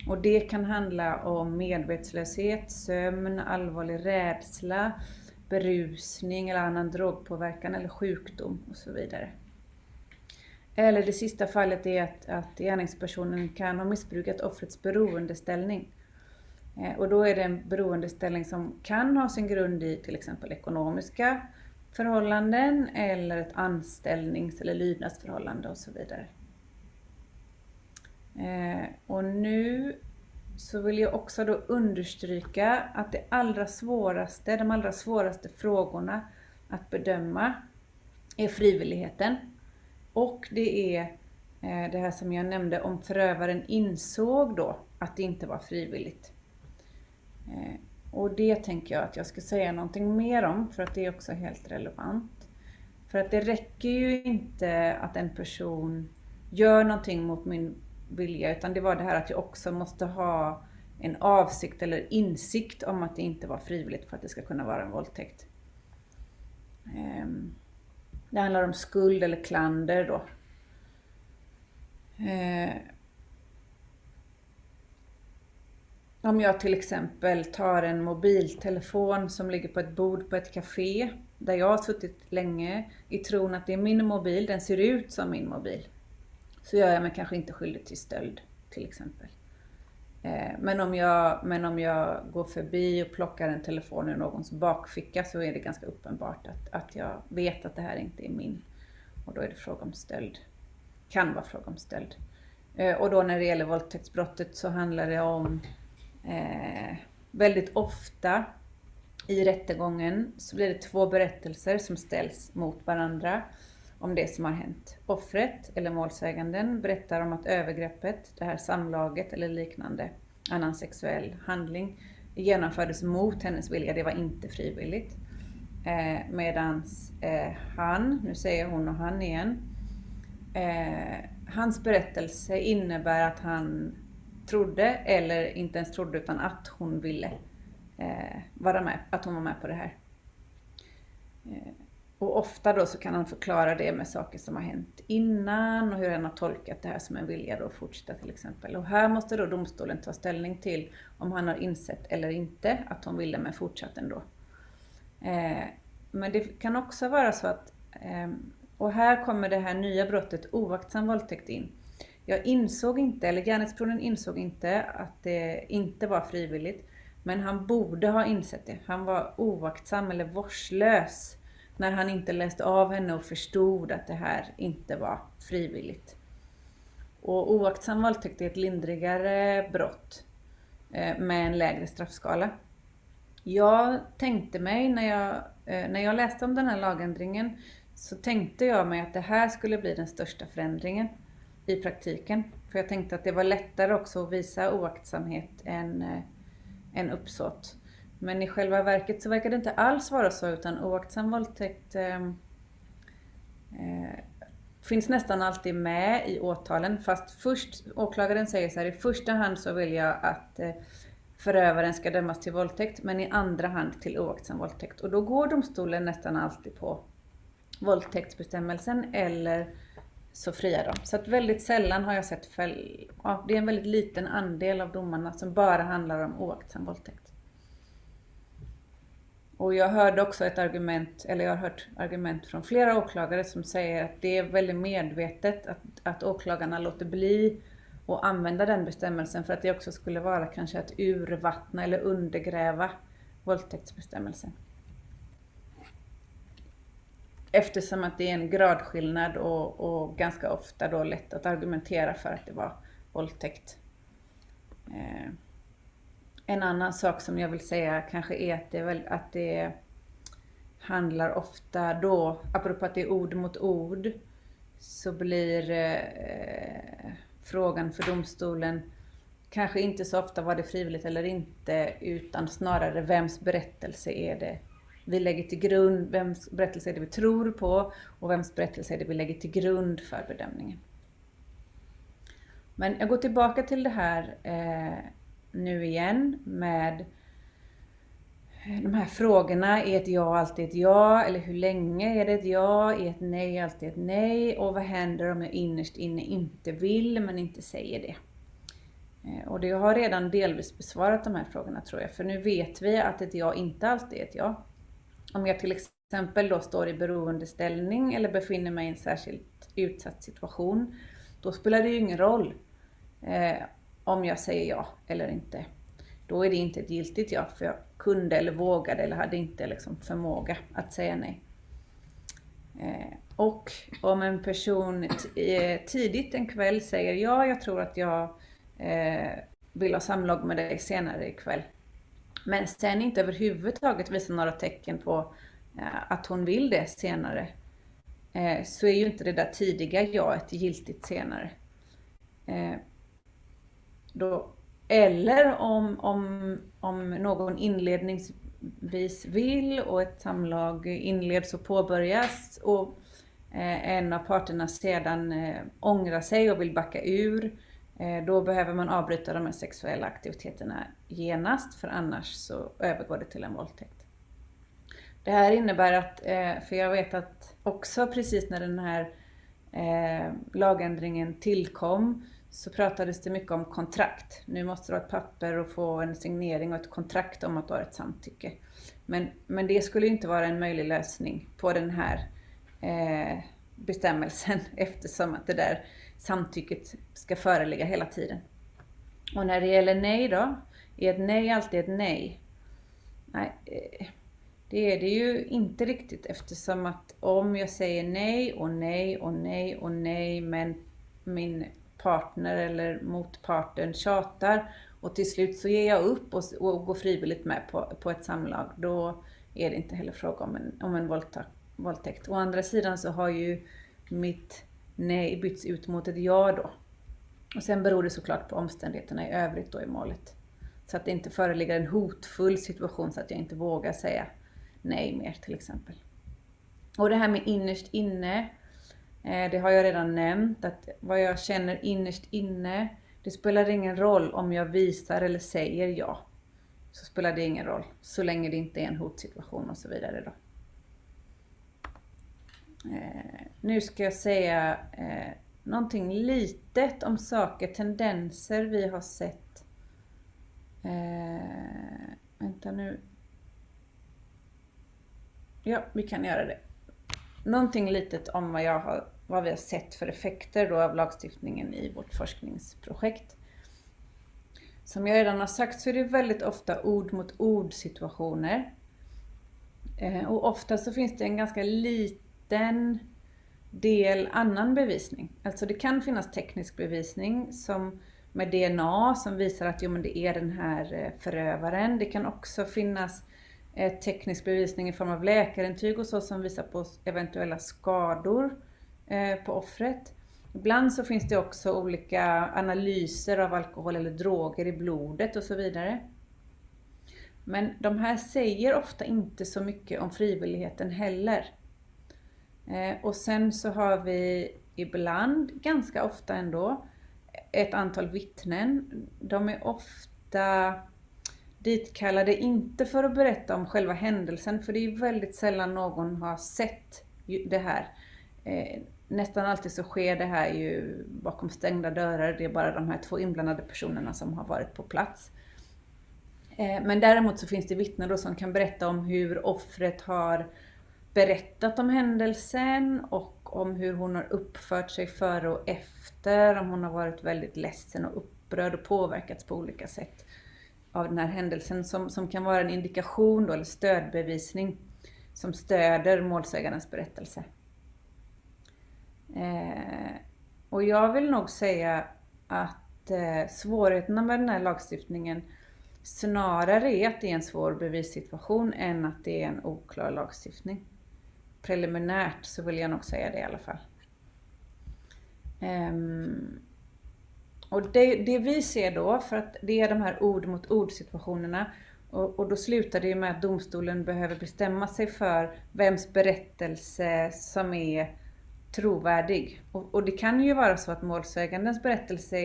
Och det kan handla om medvetslöshet, sömn, allvarlig rädsla, berusning eller annan drogpåverkan eller sjukdom och så vidare. Eller det sista fallet är att gärningspersonen kan ha missbrukat offrets beroendeställning. Och då är det en beroendeställning som kan ha sin grund i till exempel ekonomiska förhållanden eller ett anställnings- eller lydnadsförhållande och så vidare. Och nu så vill jag också då understryka att de allra svåraste frågorna att bedöma är frivilligheten. Och det är det här som jag nämnde om förövaren insåg då att det inte var frivilligt. Och det tänker jag att jag ska säga någonting mer om för att det är också helt relevant. För att det räcker ju inte att en person gör någonting mot min vilja, utan det var det här att jag också måste ha en avsikt eller insikt om att det inte var frivilligt för att det ska kunna vara en våldtäkt. Det handlar om skuld eller klander då. Om jag till exempel tar en mobiltelefon som ligger på ett bord på ett café där jag har suttit länge i tron att det är min mobil, den ser ut som min mobil, så gör jag mig kanske inte skyldig till stöld till exempel. Men om jag går förbi och plockar en telefon ur någons bakficka så är det ganska uppenbart att jag vet att det här inte är min. Och då är det fråga om stöld. Kan vara fråga om stöld. Och då när det gäller våldtäktsbrottet så handlar det om väldigt ofta i rättegången så blir det 2 berättelser som ställs mot varandra om det som har hänt. Offret eller målsäganden berättar om att övergreppet, det här samlaget eller liknande annan sexuell handling genomfördes mot hennes vilja, det var inte frivilligt. Medans han, nu säger hon och han igen, hans berättelse innebär att han trodde, eller inte ens trodde utan att hon ville vara med, att hon var med på det här. Och ofta då så kan han förklara det med saker som har hänt innan och hur han har tolkat det här som en vilja då att fortsätta till exempel. Och här måste då domstolen ta ställning till om han har insett eller inte att hon ville men fortsatt ändå. Men det kan också vara så att, och här kommer det här nya brottet oaktsam våldtäkt in. Jag insåg inte, eller gärningspersonen insåg inte att det inte var frivilligt, men han borde ha insett det. Han var oaktsam eller vårdslös när han inte läste av henne och förstod att det här inte var frivilligt. Och oaktsam våldtäkt är ett lindrigare brott med en lägre straffskala. Jag tänkte mig när jag läste om den här lagändringen så tänkte jag mig att det här skulle bli den största förändringen i praktiken. För jag tänkte att det var lättare också att visa oaktsamhet än uppsåt. Men i själva verket så verkar det inte alls vara så, utan oaktsam våldtäkt finns nästan alltid med i åtalen. Fast åklagaren säger så här, i första hand så vill jag att förövaren ska dömas till våldtäkt, men i andra hand till oaktsam våldtäkt. Och då går domstolen nästan alltid på våldtäktsbestämmelsen eller så friar de. Så att väldigt sällan har jag sett det är en väldigt liten andel av domarna som bara handlar om oaktsam våldtäkt. Och jag hörde också jag har hört argument från flera åklagare som säger att det är väldigt medvetet att åklagarna låter bli och använda den bestämmelsen för att det också skulle vara kanske att urvattna eller undergräva våldtäktsbestämmelsen. Eftersom att det är en gradskillnad och ganska ofta då lätt att argumentera för att det var våldtäkt. En annan sak som jag vill säga kanske är att det handlar ofta då, apropå att det är ord mot ord, så blir frågan för domstolen kanske inte så ofta var det frivilligt eller inte, utan snarare vems berättelse är det vi lägger till grund, vems berättelse är det vi tror på och vems berättelse är det vi lägger till grund för bedömningen. Men jag går tillbaka till det här nu igen med de här frågorna. Är ett ja alltid ett ja? Eller hur länge är det ett ja? Är ett nej alltid ett nej? Och vad händer om jag innerst inne inte vill men inte säger det? Och det har redan delvis besvarat de här frågorna tror jag. För nu vet vi att ett ja inte alltid är ett ja. Om jag till exempel då står i beroendeställning eller befinner mig i en särskilt utsatt situation, då spelar det ju ingen roll om jag säger ja eller inte. Då är det inte ett giltigt ja, för jag kunde eller vågade eller hade inte liksom förmåga att säga nej. Och om en person tidigt en kväll säger ja, jag tror att jag vill ha samlag med dig senare ikväll, men sen inte överhuvudtaget visar några tecken på att hon vill det senare, så är ju inte det där tidiga jaet giltigt senare. Eller om någon inledningsvis vill och ett samlag inleds och påbörjas och en av parterna sedan ångrar sig och vill backa ur, då behöver man avbryta de här sexuella aktiviteterna genast, för annars så övergår det till en våldtäkt. Det här innebär att, för jag vet att också precis när den här lagändringen tillkom så pratades det mycket om kontrakt. Nu måste du ha ett papper och få en signering och ett kontrakt om att du har ett samtycke. Men det skulle inte vara en möjlig lösning på den här bestämmelsen, eftersom att det där samtycket ska föreligga hela tiden. Och när det gäller nej då, är ett nej alltid ett nej? Nej, det är det ju inte riktigt, eftersom att om jag säger nej och nej och nej och nej, men min partner eller motparten tjatar och till slut så ger jag upp och går frivilligt med på ett samlag, då är det inte heller fråga om en våldtäkt. Å andra sidan så har ju mitt nej byts ut mot ett ja då. Och sen beror det såklart på omständigheterna i övrigt då i målet. Så att det inte föreligger en hotfull situation så att jag inte vågar säga nej mer till exempel. Och det här med innerst inne, det har jag redan nämnt, att vad jag känner innerst inne, det spelar ingen roll om jag visar eller säger ja. Så spelar det ingen roll, så länge det inte är en hotsituation och så vidare då. Nu ska jag säga någonting litet om saker, tendenser vi har sett. Vänta nu. Ja, vi kan göra det. Någonting litet om vad vi har sett för effekter då av lagstiftningen i vårt forskningsprojekt. Som jag redan har sagt så är det väldigt ofta ord mot ord situationer. Och ofta så finns det en ganska liten del annan bevisning. Alltså det kan finnas teknisk bevisning som med DNA som visar att jo, men det är den här förövaren. Det kan också finnas teknisk bevisning i form av läkarintyg och så som visar på eventuella skador på offret. Ibland så finns det också olika analyser av alkohol eller droger i blodet och så vidare. Men de här säger ofta inte så mycket om frivilligheten heller. Och sen så har vi ibland, ganska ofta ändå, ett antal vittnen. De är ofta ditkallade inte för att berätta om själva händelsen, för det är väldigt sällan någon har sett det här. Nästan alltid så sker det här ju bakom stängda dörrar. Det är bara de här 2 inblandade personerna som har varit på plats. Men däremot så finns det vittnen då som kan berätta om hur offret har berättat om händelsen och och om hur hon har uppfört sig före och efter, om hon har varit väldigt ledsen och upprörd och påverkats på olika sätt av den här händelsen som kan vara en indikation då, eller stödbevisning som stöder målsägandens berättelse. Och jag vill nog säga att svårigheterna med den här lagstiftningen snarare är att det är en svår bevissituation än att det är en oklar lagstiftning. Preliminärt så vill jag nog säga det i alla fall. Och det vi ser då, för att det är de här ord mot ord situationerna, och då slutar det ju med att domstolen behöver bestämma sig för vems berättelse som är trovärdig. Och det kan ju vara så att målsägandens berättelse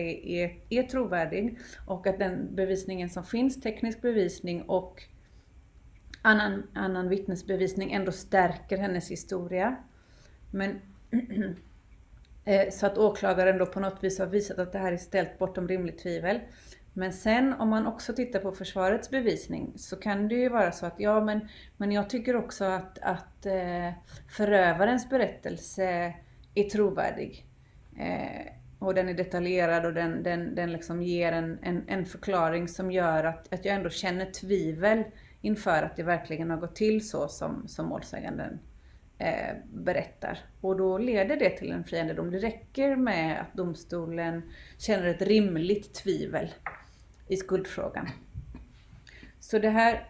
är trovärdig och att den bevisningen som finns, teknisk bevisning och annan vittnesbevisning, ändå stärker hennes historia. Men så att åklagaren då på något vis har visat att det här är ställt bortom rimligt tvivel. Men sen om man också tittar på försvarets bevisning så kan det ju vara så att men jag tycker också att förövarens berättelse är trovärdig. Och den är detaljerad och den liksom ger en förklaring som gör att jag ändå känner tvivel inför att det verkligen har gått till så som målsäganden berättar. Och då leder det till en friande dom. Det räcker med att domstolen känner ett rimligt tvivel i skuldfrågan. Så det här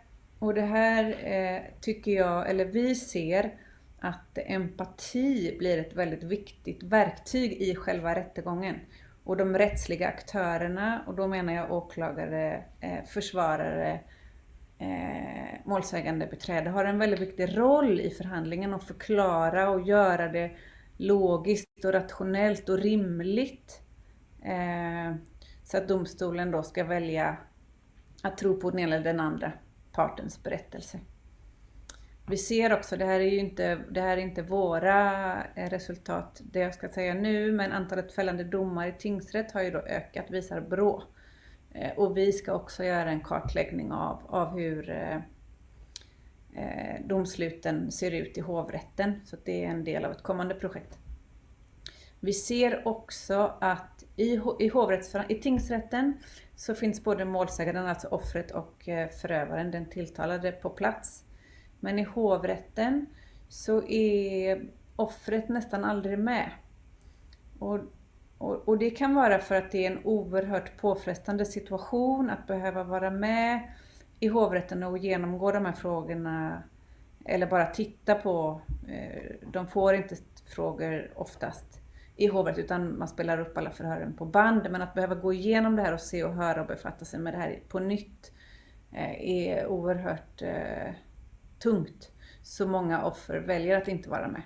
tycker jag, eller vi ser att empati blir ett väldigt viktigt verktyg i själva rättegången. Och de rättsliga aktörerna, och då menar jag åklagare, försvarare, målsägande beträde, har en väldigt viktig roll i förhandlingen att förklara och göra det logiskt och rationellt och rimligt. Så att domstolen då ska välja att tro på den ena eller den andra partens berättelse. Vi ser också, det här är inte våra resultat, det jag ska säga nu, men antalet fällande domar i tingsrätt har ju då ökat, visar BRÅ. Och vi ska också göra en kartläggning av hur domsluten ser ut i hovrätten, så att det är en del av ett kommande projekt. Vi ser också att i tingsrätten så finns både målsäganden, alltså offret, och förövaren, den tilltalade, på plats. Men i hovrätten så är offret nästan aldrig med. Och det kan vara för att det är en oerhört påfrestande situation att behöva vara med i hovrätten och genomgå de här frågorna, eller bara titta på. De får inte frågor oftast i hovrätt, utan man spelar upp alla förhören på band. Men att behöva gå igenom det här och se och höra och befatta sig med det här på nytt är oerhört tungt. Så många offer väljer att inte vara med.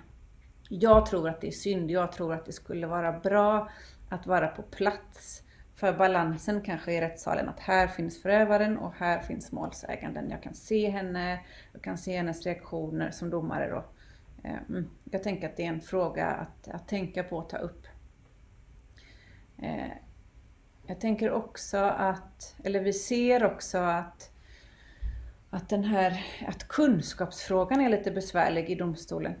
Jag tror att det är synd. Jag tror att det skulle vara bra att vara på plats för balansen kanske i rättssalen. Att här finns förövaren och här finns målsäganden. Jag kan se henne, jag kan se hennes reaktioner som domare då. Jag tänker att det är en fråga att tänka på och ta upp. Jag tänker också vi ser också att kunskapsfrågan är lite besvärlig i domstolen.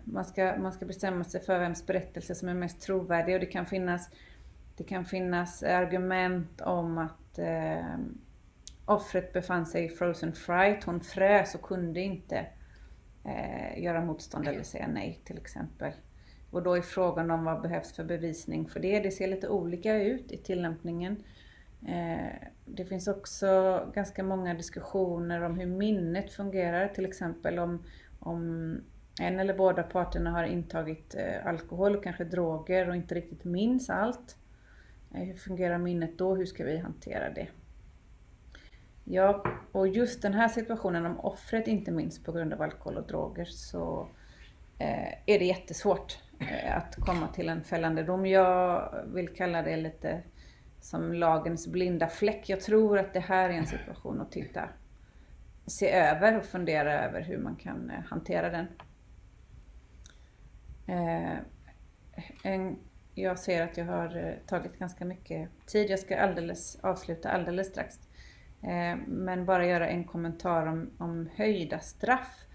Man ska bestämma sig för vems berättelse som är mest trovärdig, och det kan finnas argument om att offret befann sig i frozen fright. Hon frös och kunde inte göra motstånd eller säga nej till exempel. Och då är frågan om vad behövs för bevisning för det. Det ser lite olika ut i tillämpningen. Det finns också ganska många diskussioner om hur minnet fungerar. Till exempel om en eller båda parterna har intagit alkohol och kanske droger och inte riktigt minns allt. Hur fungerar minnet då? Hur ska vi hantera det? Ja, och just den här situationen, om offret inte minns på grund av alkohol och droger, så är det jättesvårt att komma till en fällande dom. Jag vill kalla det lite som lagens blinda fläck. Jag tror att det här är en situation att se över och fundera över hur man kan hantera den. Jag ser att jag har tagit ganska mycket tid. Jag ska avsluta alldeles strax. Men bara göra en kommentar om höjda straff.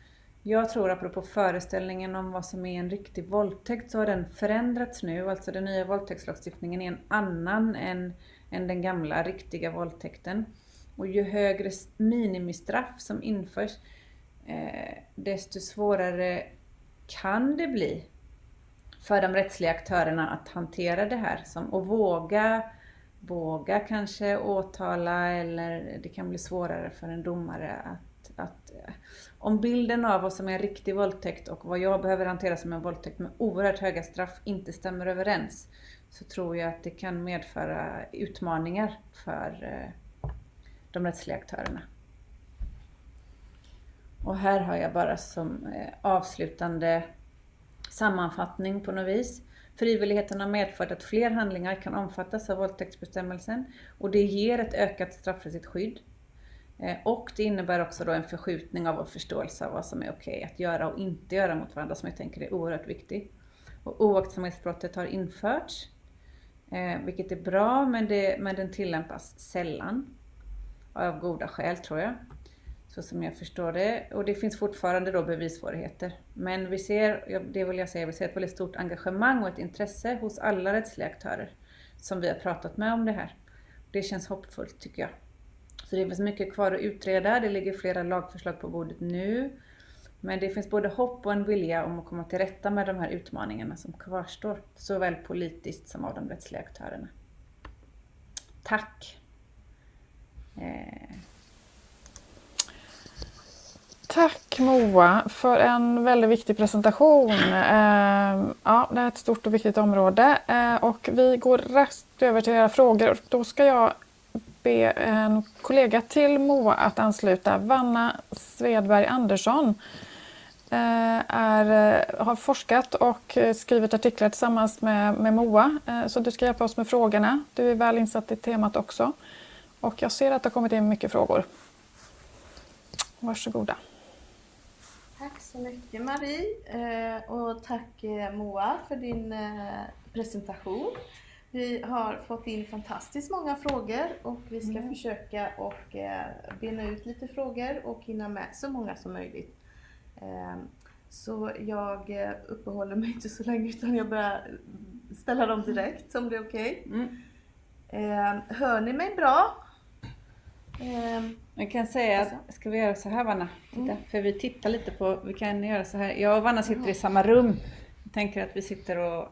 Jag tror apropå föreställningen om vad som är en riktig våldtäkt så har den förändrats nu. Alltså den nya våldtäktslagstiftningen är en annan än den gamla riktiga våldtäkten. Och ju högre minimistraff som införs desto svårare kan det bli för de rättsliga aktörerna att hantera det här. Och våga kanske åtala, eller det kan bli svårare för en domare att om bilden av vad som är en riktig våldtäkt och vad jag behöver hantera som en våldtäkt med oerhört höga straff inte stämmer överens, så tror jag att det kan medföra utmaningar för de rättsliga aktörerna. Och här har jag bara som avslutande sammanfattning på något vis. Frivilligheten har medfört att fler handlingar kan omfattas av våldtäktsbestämmelsen och det ger ett ökat straffrättsligt skydd. Och det innebär också då en förskjutning av vår förståelse av vad som är okej att göra och inte göra mot varandra, som jag tänker är oerhört viktigt. Och oaktsamhetsbrottet har införts, vilket är bra, men den tillämpas sällan. Av goda skäl tror jag, så som jag förstår det. Och det finns fortfarande då bevissvårigheter. Men vi ser, det vill jag säga, vi ser ett väldigt stort engagemang och ett intresse hos alla rättsliga aktörer som vi har pratat med om det här. Det känns hoppfullt tycker jag. Så det finns mycket kvar att utreda. Det ligger flera lagförslag på bordet nu. Men det finns både hopp och en vilja om att komma till rätta med de här utmaningarna som kvarstår. Såväl politiskt som av de rättsliga aktörerna. Tack! Tack Moa för en väldigt viktig presentation. Ja, det är ett stort och viktigt område. Och vi går raskt över till era frågor. Då ska jag be en kollega till Moa att ansluta. Vanna Svedberg Andersson har forskat och skrivit artiklar tillsammans med Moa. Så du ska hjälpa oss med frågorna. Du är väl insatt i temat också. Och jag ser att det har kommit in mycket frågor. Varsågoda. Tack så mycket Marie och tack Moa för din presentation. Vi har fått in fantastiskt många frågor och vi ska försöka och bena ut lite frågor och hinna med så många som möjligt. Så jag uppehåller mig inte så länge utan jag börjar ställa dem direkt om det är okej. Hör ni mig bra? Jag kan säga att, ska vi göra så här Vanna? Titta, för vi tittar lite på, vi kan göra så här. Jag och Vanna sitter i samma rum. Jag tänker att vi sitter och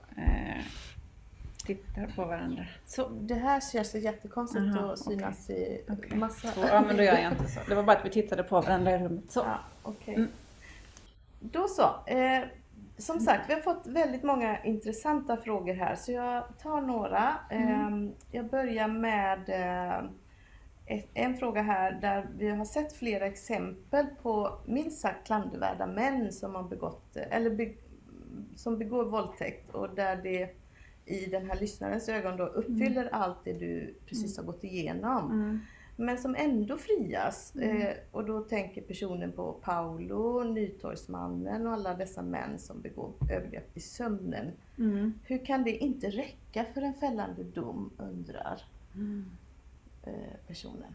tittar på varandra. Så det här känns jättekonstigt att synas i massa. Ja, men då gör jag inte så. Det var bara att vi tittade på varandra i rummet. Så. Ja, okej. Då så. Som sagt, vi har fått väldigt många intressanta frågor här. Så jag tar några. Jag börjar med en fråga här där vi har sett flera exempel på minst sagt klandervärda män som har begått som begår våldtäkt och där det i den här lyssnarens ögon då uppfyller allt det du precis har gått igenom. Men som ändå frias. Och då tänker personen på Paolo, Nytorgsmannen och alla dessa män som begår övergrepp i sömnen. Hur kan det inte räcka för en fällande dom, undrar personen.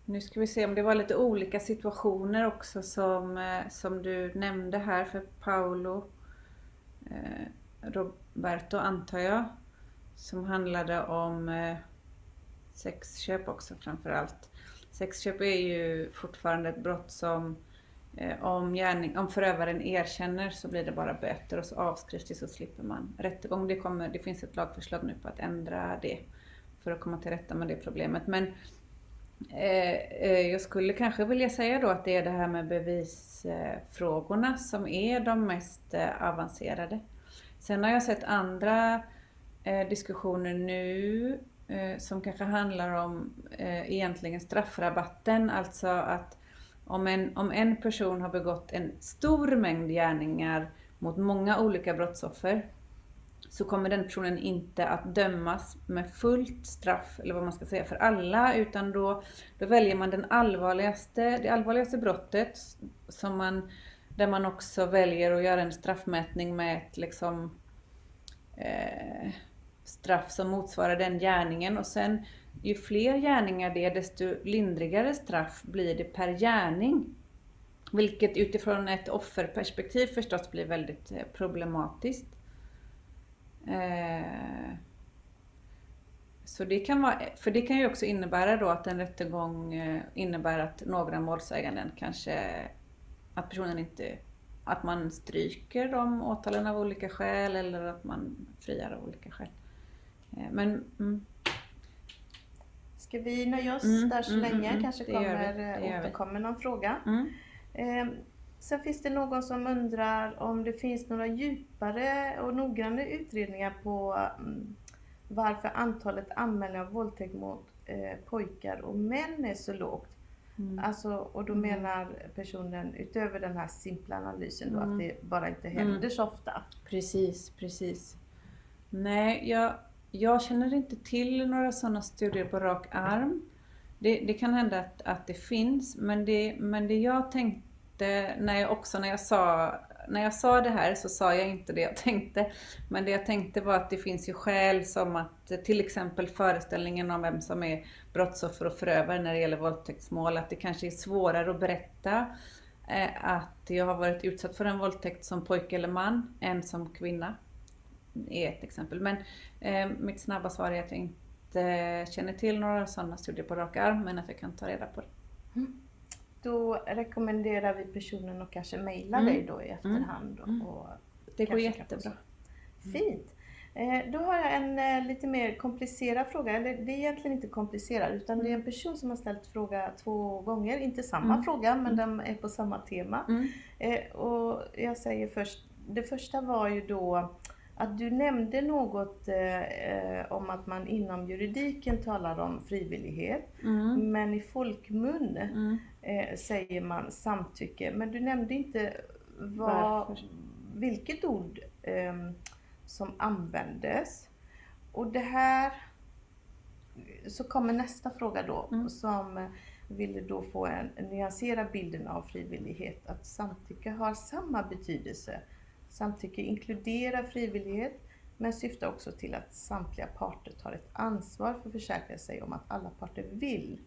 Nu ska vi se om det var lite olika situationer också som du nämnde här för Paolo Roberto antar jag, som handlade om sexköp också framförallt. Sexköp är ju fortfarande ett brott som om förövaren erkänner så blir det bara böter och så avskrivs det, så slipper man rättegång. Det finns ett lagförslag nu på att ändra det för att komma till rätta med det problemet. Men jag skulle kanske vilja säga då att det är det här med bevisfrågorna som är de mest avancerade. Sen har jag sett andra diskussioner nu som kanske handlar om egentligen straffrabatten, alltså att om en person har begått en stor mängd gärningar mot många olika brottsoffer så kommer den personen inte att dömas med fullt straff, eller vad man ska säga, för alla, utan då väljer man det allvarligaste brottet där man också väljer att göra en straffmätning med ett straff som motsvarar den gärningen. Och sen ju fler gärningar det är, desto lindrigare straff blir det per gärning. Vilket utifrån ett offerperspektiv förstås blir väldigt problematiskt. Så det kan vara, för det kan ju också innebära då att en rättegång innebär att några målsäganden kanske, att personen inte, att man stryker de åtalen av olika skäl eller att man friar av olika skäl. Ska vi nöja oss där så länge? Kanske återkommer någon fråga. Sen finns det någon som undrar om det finns några djupare och noggranna utredningar på varför antalet anmälningar av våldtäkt mot pojkar och män är så lågt. Alltså, och då menar personen utöver den här simpla analysen då, att det bara inte händer så ofta. Precis. Nej, jag känner inte till några sådana studier på rak arm. Det kan hända att det finns, men det jag tänkte när jag sa det här, så sa jag inte det jag tänkte. Men det jag tänkte var att det finns ju skäl som att till exempel föreställningen om vem som är brottsoffer och förövare när det gäller våldtäktsmål, att det kanske är svårare att berätta att jag har varit utsatt för en våldtäkt som pojke eller man än som kvinna. Är ett exempel. Men mitt snabba svar är att jag inte känner till några sådana studier på rak arm, men att jag kan ta reda på det. Då rekommenderar vi personen att kanske mejla dig då i efterhand. Och det går jättebra. Fint. Då har jag en lite mer komplicerad fråga. Eller det är egentligen inte komplicerad, utan det är en person som har ställt fråga 2 gånger. Inte samma fråga, men de är på samma tema. Och jag säger först, det första var ju då att du nämnde något om att man inom juridiken talar om frivillighet, men i folkmun säger man samtycke. Men du nämnde inte vilket ord som användes. Och det här, så kommer nästa fråga då, som ville då få en nyansera bilden av frivillighet. Att samtycke har samma betydelse. Samtycke inkluderar frivillighet, men syftar också till att samtliga parter tar ett ansvar för att försäkra sig om att alla parter vill.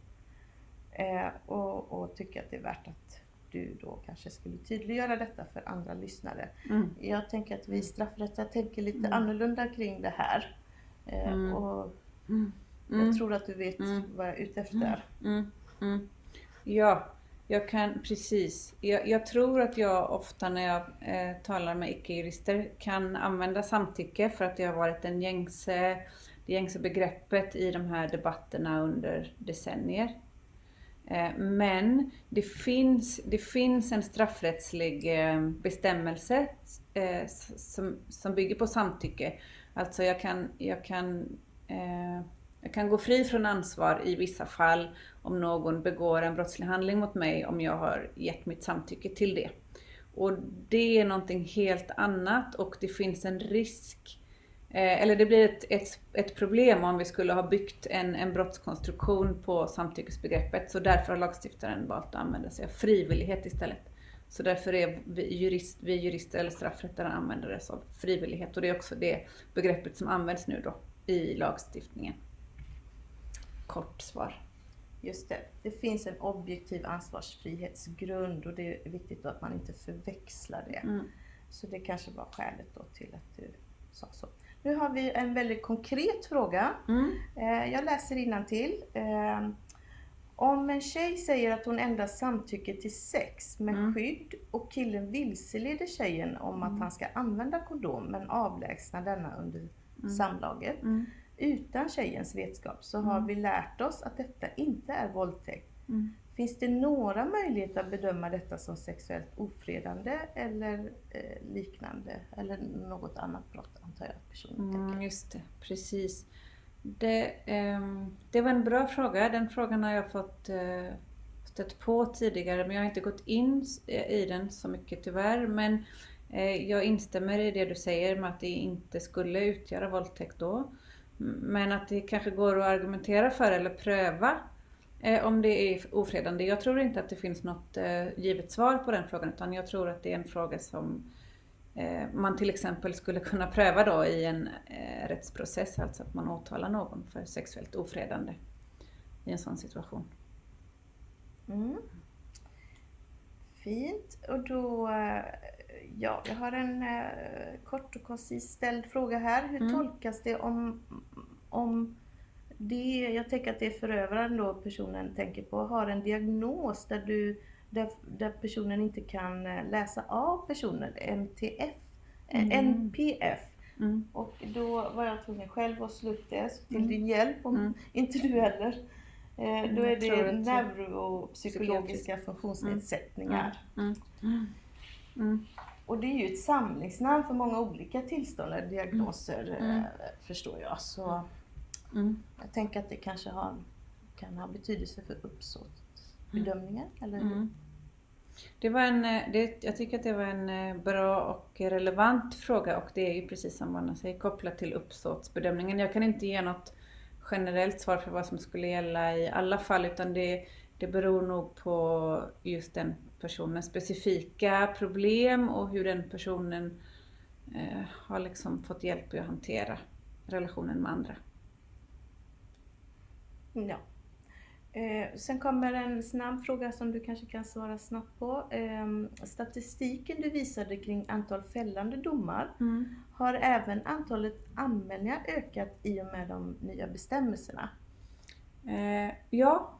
Och tycker att det är värt att du då kanske skulle tydliggöra detta för andra lyssnare. Jag tänker att vi straffrättare tänker lite annorlunda kring det här. Och jag tror att du vet vad jag är ute efter. Ja, jag kan precis. Jag tror att jag ofta när jag talar med icke-jurister kan använda samtycke för att det har varit det gängse begreppet i de här debatterna under decennier. Men det finns en straffrättslig bestämmelse som bygger på samtycke. Alltså jag kan gå fri från ansvar i vissa fall om någon begår en brottslig handling mot mig, om jag har gett mitt samtycke till det. Och det är någonting helt annat, och det finns en risk, eller det blir ett problem om vi skulle ha byggt en brottskonstruktion på samtyckesbegreppet. Så därför har lagstiftaren valt att använda sig av frivillighet istället. Så därför är vi jurister eller straffrättare använder oss av frivillighet, och det är också det begreppet som används nu då i lagstiftningen. Kort svar. Just det. Det finns en objektiv ansvarsfrihetsgrund, och det är viktigt då att man inte förväxlar det. Så det kanske var skälet då till att du sa så. Nu har vi en väldigt konkret fråga. Jag läser innantill. Om en tjej säger att hon endast samtycker till sex med skydd, och killen vilseleder tjejen om att han ska använda kondom men avlägsna denna under samlaget utan tjejens vetskap, så har vi lärt oss att detta inte är våldtäkt. Finns det några möjligheter att bedöma detta som sexuellt ofredande eller liknande, eller något annat brott, antar jag att personen tänker? Just det, precis. Det var en bra fråga. Den frågan har jag fått stött på tidigare, men jag har inte gått in i den så mycket tyvärr. Men jag instämmer i det du säger med att det inte skulle utgöra våldtäkt då. Men att det kanske går att argumentera för eller pröva om det är ofredande. Jag tror inte att det finns något givet svar på den frågan, utan jag tror att det är en fråga som man till exempel skulle kunna pröva då i en rättsprocess, alltså att man åtalar någon för sexuellt ofredande i en sån situation. Mm. Fint. Och då, ja, jag har en kort och koncis ställd fråga här. Hur tolkas det om det, jag tänker att det är förövaren då personen tänker på, har en diagnos där personen inte kan läsa av personen, NPF. Och då var jag tvungen själv att slå upp det till din hjälp, om inte du heller. Då är det neuropsykologiska funktionsnedsättningar. Och det är ju ett samlingsnamn för många olika tillstånd eller diagnoser, förstår jag. Så jag tänker att det kanske kan ha betydelse för uppsåtsbedömningar, eller hur? Jag tycker att det var en bra och relevant fråga, och det är ju precis som man säger kopplat till uppsåtsbedömningen. Jag kan inte ge något generellt svar för vad som skulle gälla i alla fall, utan det beror nog på just den personens specifika problem och hur den personen har liksom fått hjälp att hantera relationen med andra. Ja. Sen kommer en snabb fråga som du kanske kan svara snabbt på. Statistiken du visade kring antal fällande domar, har även antalet anmälningar ökat i och med de nya bestämmelserna? Ja,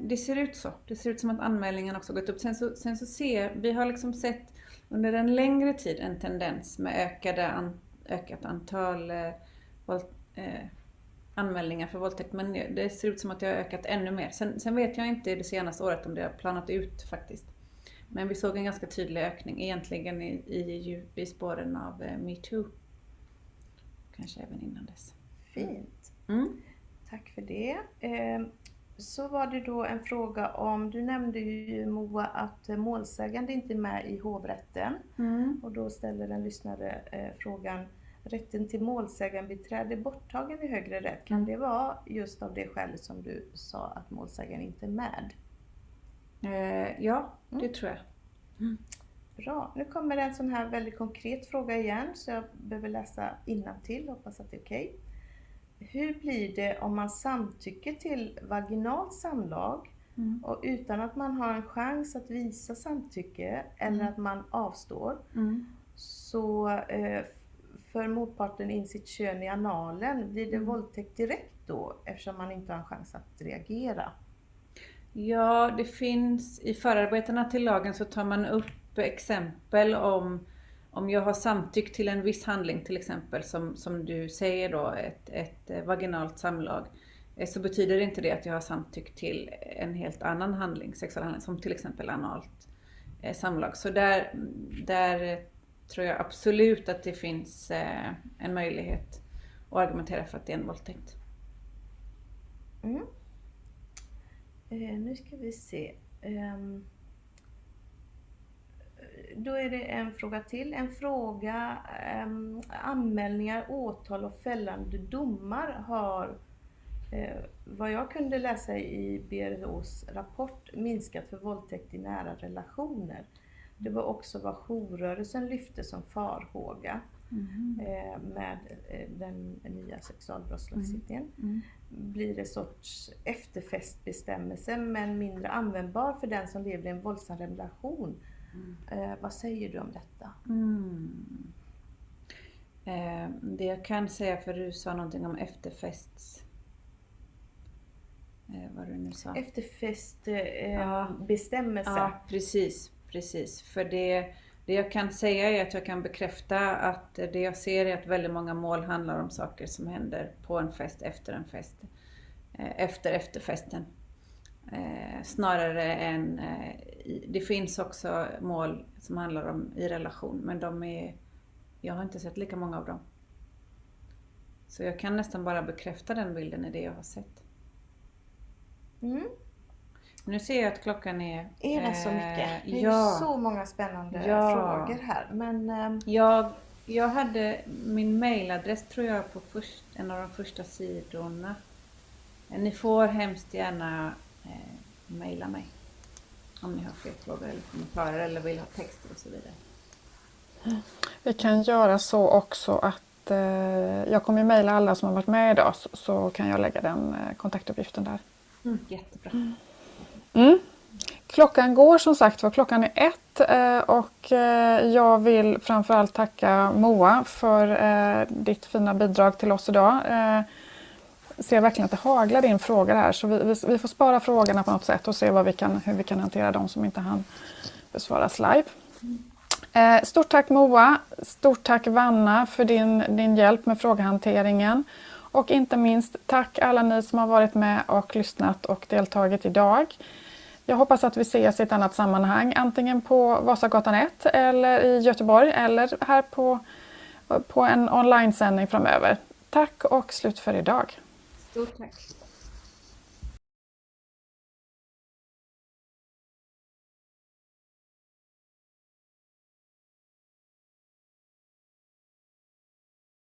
det ser ut så. Det ser ut som att anmälningen också gått upp. Sen så vi har liksom sett under en längre tid en tendens med ökat antal anmälningar för våldtäkt, men det ser ut som att det har ökat ännu mer. Sen vet jag inte det senaste året om det har planat ut faktiskt. Men vi såg en ganska tydlig ökning egentligen i spåren av MeToo. Kanske även innan dess. Fint. Tack för det. Så var det då en fråga om, du nämnde ju Moa att målsägande inte är med i hovrätten. Och då ställer en lyssnare frågan: rätten till målsägandebiträde är borttagen i högre rätt. Kan det vara just av det skälet som du sa att målsägaren inte är med? Ja, det tror jag. Bra. Nu kommer en sån här väldigt konkret fråga igen, så jag behöver läsa innantill. Hoppas att det är okej. Hur blir det om man samtycker till vaginalt samlag och utan att man har en chans att visa samtycke eller att man avstår, så för motparten in sitt kön i analen, blir det våldtäkt direkt då, eftersom man inte har en chans att reagera? Ja, det finns i förarbetena till lagen, så tar man upp exempel om jag har samtyckt till en viss handling, till exempel som du säger då, ett vaginalt samlag, så betyder inte det att jag har samtyckt till en helt annan handling, sexuell handling, som till exempel analt samlag. Så där tror jag absolut att det finns en möjlighet att argumentera för att det är en våldtäkt. Nu ska vi se. Då är det en fråga till. En fråga, anmälningar, åtal och fällande domar har, vad jag kunde läsa i BRHs rapport, minskat för våldtäkt i nära relationer. Det var också vad jourrörelsen lyfte som farhåga med den nya sexualbrottslagstiftningen. Blir det sorts efterfestbestämmelse men mindre användbar för den som lever i en våldsam relation. Vad säger du om detta? Det jag kan säga, för du sa någonting om efterfests... vad du nu sa. Efterfestbestämmelse. Ja, precis. För det jag kan säga är att jag kan bekräfta att det jag ser är att väldigt många mål handlar om saker som händer på en fest, efter en fest, efter efterfesten. Snarare än, det finns också mål som handlar om i relation, men jag har inte sett lika många av dem. Så jag kan nästan bara bekräfta den bilden i det jag har sett. Nu ser jag att klockan är... Är det så mycket? Det är ju så många spännande frågor här. Men, jag hade min mailadress, tror jag, på en av de första sidorna. Ni får hemskt gärna mejla mig om ni har fler frågor eller kommentarer eller vill ha texter och så vidare. Vi kan göra så också att jag kommer ju mejla alla som har varit med idag, så kan jag lägga den kontaktuppgiften där. Jättebra. Klockan går som sagt var, klockan är 1 och jag vill framförallt tacka Moa för ditt fina bidrag till oss idag. Ser verkligen att det haglar in frågor här, så vi får spara frågorna på något sätt och se hur vi kan hantera dem som inte hann besvaras live. Stort tack Moa, stort tack Vanna för din hjälp med frågehanteringen. Och inte minst tack alla ni som har varit med och lyssnat och deltagit idag. Jag hoppas att vi ses i ett annat sammanhang, antingen på Vasagatan 1 eller i Göteborg eller här på en online-sändning framöver. Tack och slut för idag. Stort tack.